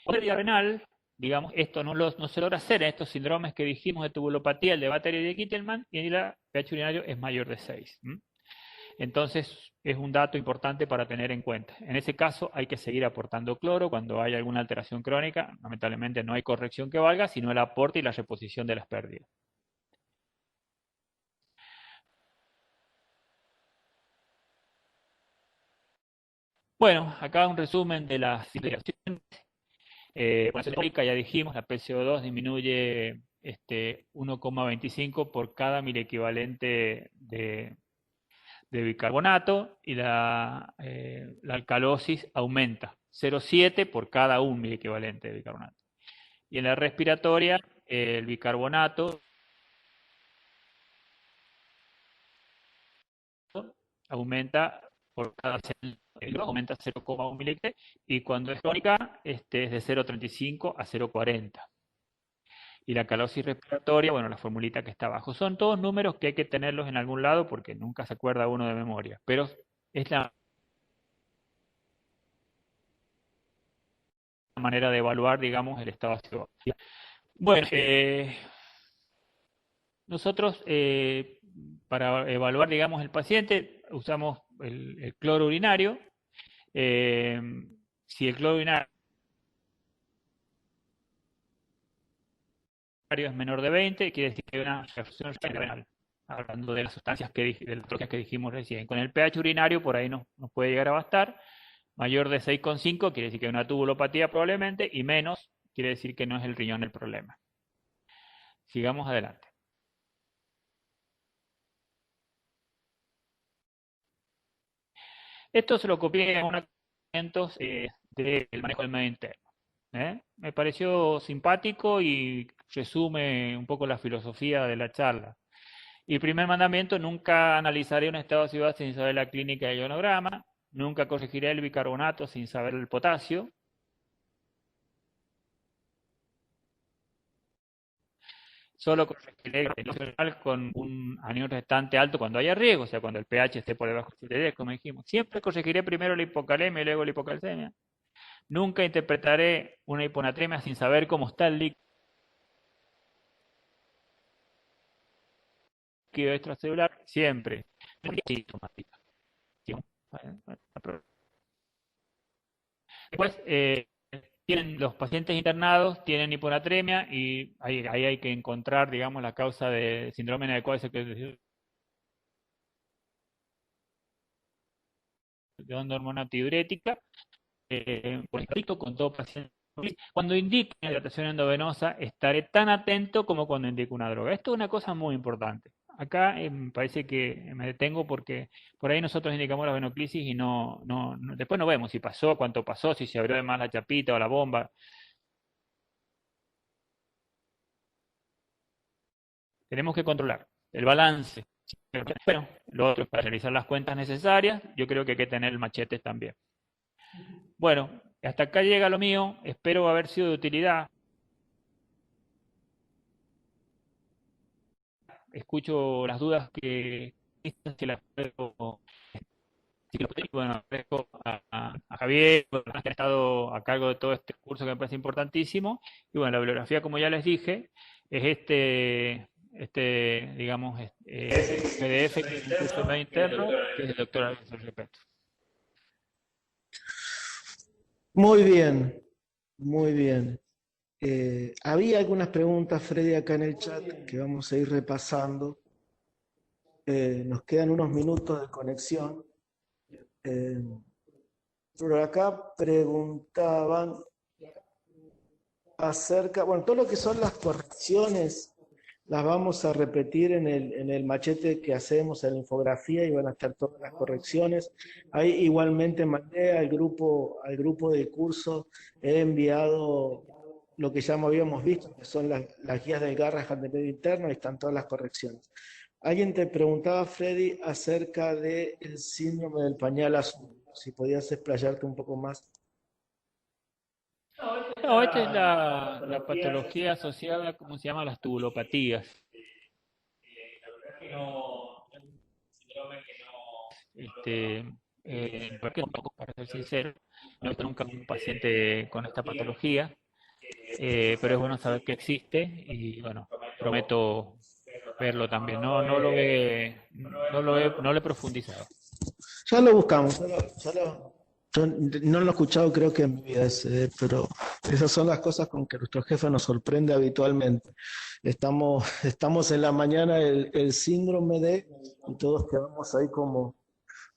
Por el vía renal, digamos, esto no se logra hacer en estos síndromes que dijimos de tubulopatía, el de Batteri y de Kittelman, y el pH urinario es mayor de 6. Entonces, es un dato importante para tener en cuenta. En ese caso, hay que seguir aportando cloro cuando hay alguna alteración crónica. Lamentablemente no hay corrección que valga, sino el aporte y la reposición de las pérdidas. Bueno, acá un resumen de las integraciones. Ya dijimos, la PCO2 disminuye 1,25 por cada mil equivalente de bicarbonato y la alcalosis aumenta 0,7 por cada 1 mil equivalente de bicarbonato. Y en la respiratoria, el bicarbonato aumenta por cada el glucógeno aumenta 0,1 mililitros y cuando es crónica es de 0,35 a 0,40. Y la calosis respiratoria, bueno, la formulita que está abajo. Son todos números que hay que tenerlos en algún lado porque nunca se acuerda uno de memoria, pero es la manera de evaluar, digamos, el estado ácido. Bueno, nosotros para evaluar, digamos, el paciente usamos el cloro urinario. Si el cloro urinario es menor de 20, quiere decir que hay una reacción renal, hablando de las sustancias de las drogas que dijimos recién. Con el pH urinario por ahí nos puede llegar a bastar. Mayor de 6,5 quiere decir que hay una tubulopatía probablemente, y menos quiere decir que no es el riñón el problema. Sigamos adelante. Esto se lo copié en unos documentos del manejo del medio interno. Me pareció simpático y resume un poco la filosofía de la charla. Y el primer mandamiento: nunca analizaré un estado de ciudad sin saber la clínica del ionograma, nunca corregiré el bicarbonato sin saber el potasio. Solo corregiré el nacional con un anión restante alto cuando haya riesgo, o sea, cuando el pH esté por debajo de 7,10, como dijimos. Siempre corregiré primero la hipocalemia y luego la hipocalcemia. Nunca interpretaré una hiponatremia sin saber cómo está el líquido extracelular. Siempre. Después, los pacientes internados tienen hiponatremia y ahí hay que encontrar, digamos, la causa de síndrome inadecuado de secreción de hormona antidiurética. Por ejemplo, con todo paciente. Cuando indique hidratación endovenosa, estaré tan atento como cuando indique una droga. Esto es una cosa muy importante. Acá me parece que me detengo porque por ahí nosotros indicamos la venoclisis y después no vemos si pasó, cuánto pasó, si se abrió de más la chapita o la bomba. Tenemos que controlar el balance. Bueno, lo otro es para realizar las cuentas necesarias. Yo creo que hay que tener el machete también. Bueno, hasta acá llega lo mío. Espero haber sido de utilidad. Escucho las dudas que las puedo. Bueno, agradezco a Javier, que ha estado a cargo de todo este curso que me parece importantísimo. Y bueno, la bibliografía, como ya les dije, es digamos, PDF, que es un curso medio interno, que es el doctor Alonso Repeto. Muy bien, muy bien. Había algunas preguntas, Freddy, acá en el chat que vamos a ir repasando. Nos quedan unos minutos de conexión. Por acá preguntaban acerca, bueno, todo lo que son las correcciones las vamos a repetir en el machete que hacemos en la infografía y van a estar todas las correcciones. Ahí igualmente mandé al grupo del curso, he enviado lo que ya habíamos visto, que son las guías del Garrahan de medio interno, y están todas las correcciones. Alguien te preguntaba, Freddy, acerca del síndrome del pañal azul, si podías explayarte un poco más. No, esta es la patología asociada, ¿cómo se llama? Las tubulopatías. Para ser sincero, no he visto nunca un paciente con esta patología, pero es bueno saber que existe y bueno, prometo verlo también. No lo he profundizado. Ya lo buscamos, yo no lo he escuchado creo que en mi vida, pero esas son las cosas con que nuestro jefe nos sorprende habitualmente. Estamos en la mañana el síndrome y todos quedamos ahí como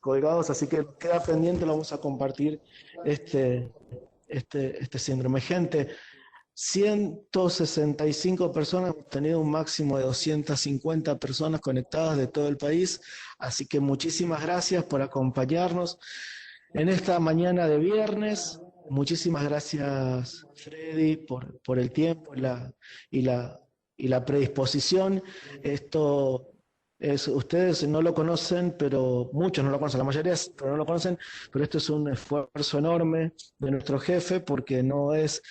colgados, así que queda pendiente, lo vamos a compartir este síndrome. Gente, 165 personas, hemos tenido un máximo de 250 personas conectadas de todo el país, así que muchísimas gracias por acompañarnos en esta mañana de viernes. Muchísimas gracias, Freddy, por el tiempo y la predisposición. Esto Ustedes no lo conocen, pero muchos no lo conocen, la mayoría pero no lo conocen, pero esto es un esfuerzo enorme de nuestro jefe porque no es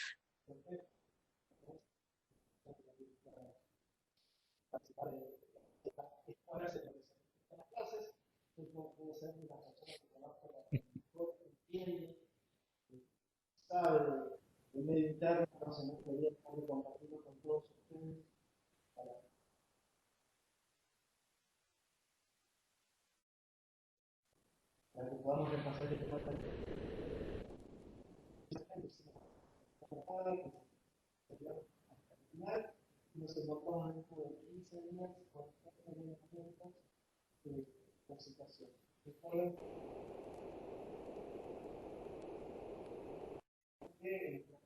sabe el medio interno, entonces no quería compartirlo con todos ustedes para que podamos repasar este tema final. Nos encontramos dentro de 15 días con estos elementos de presentación. Recuerden que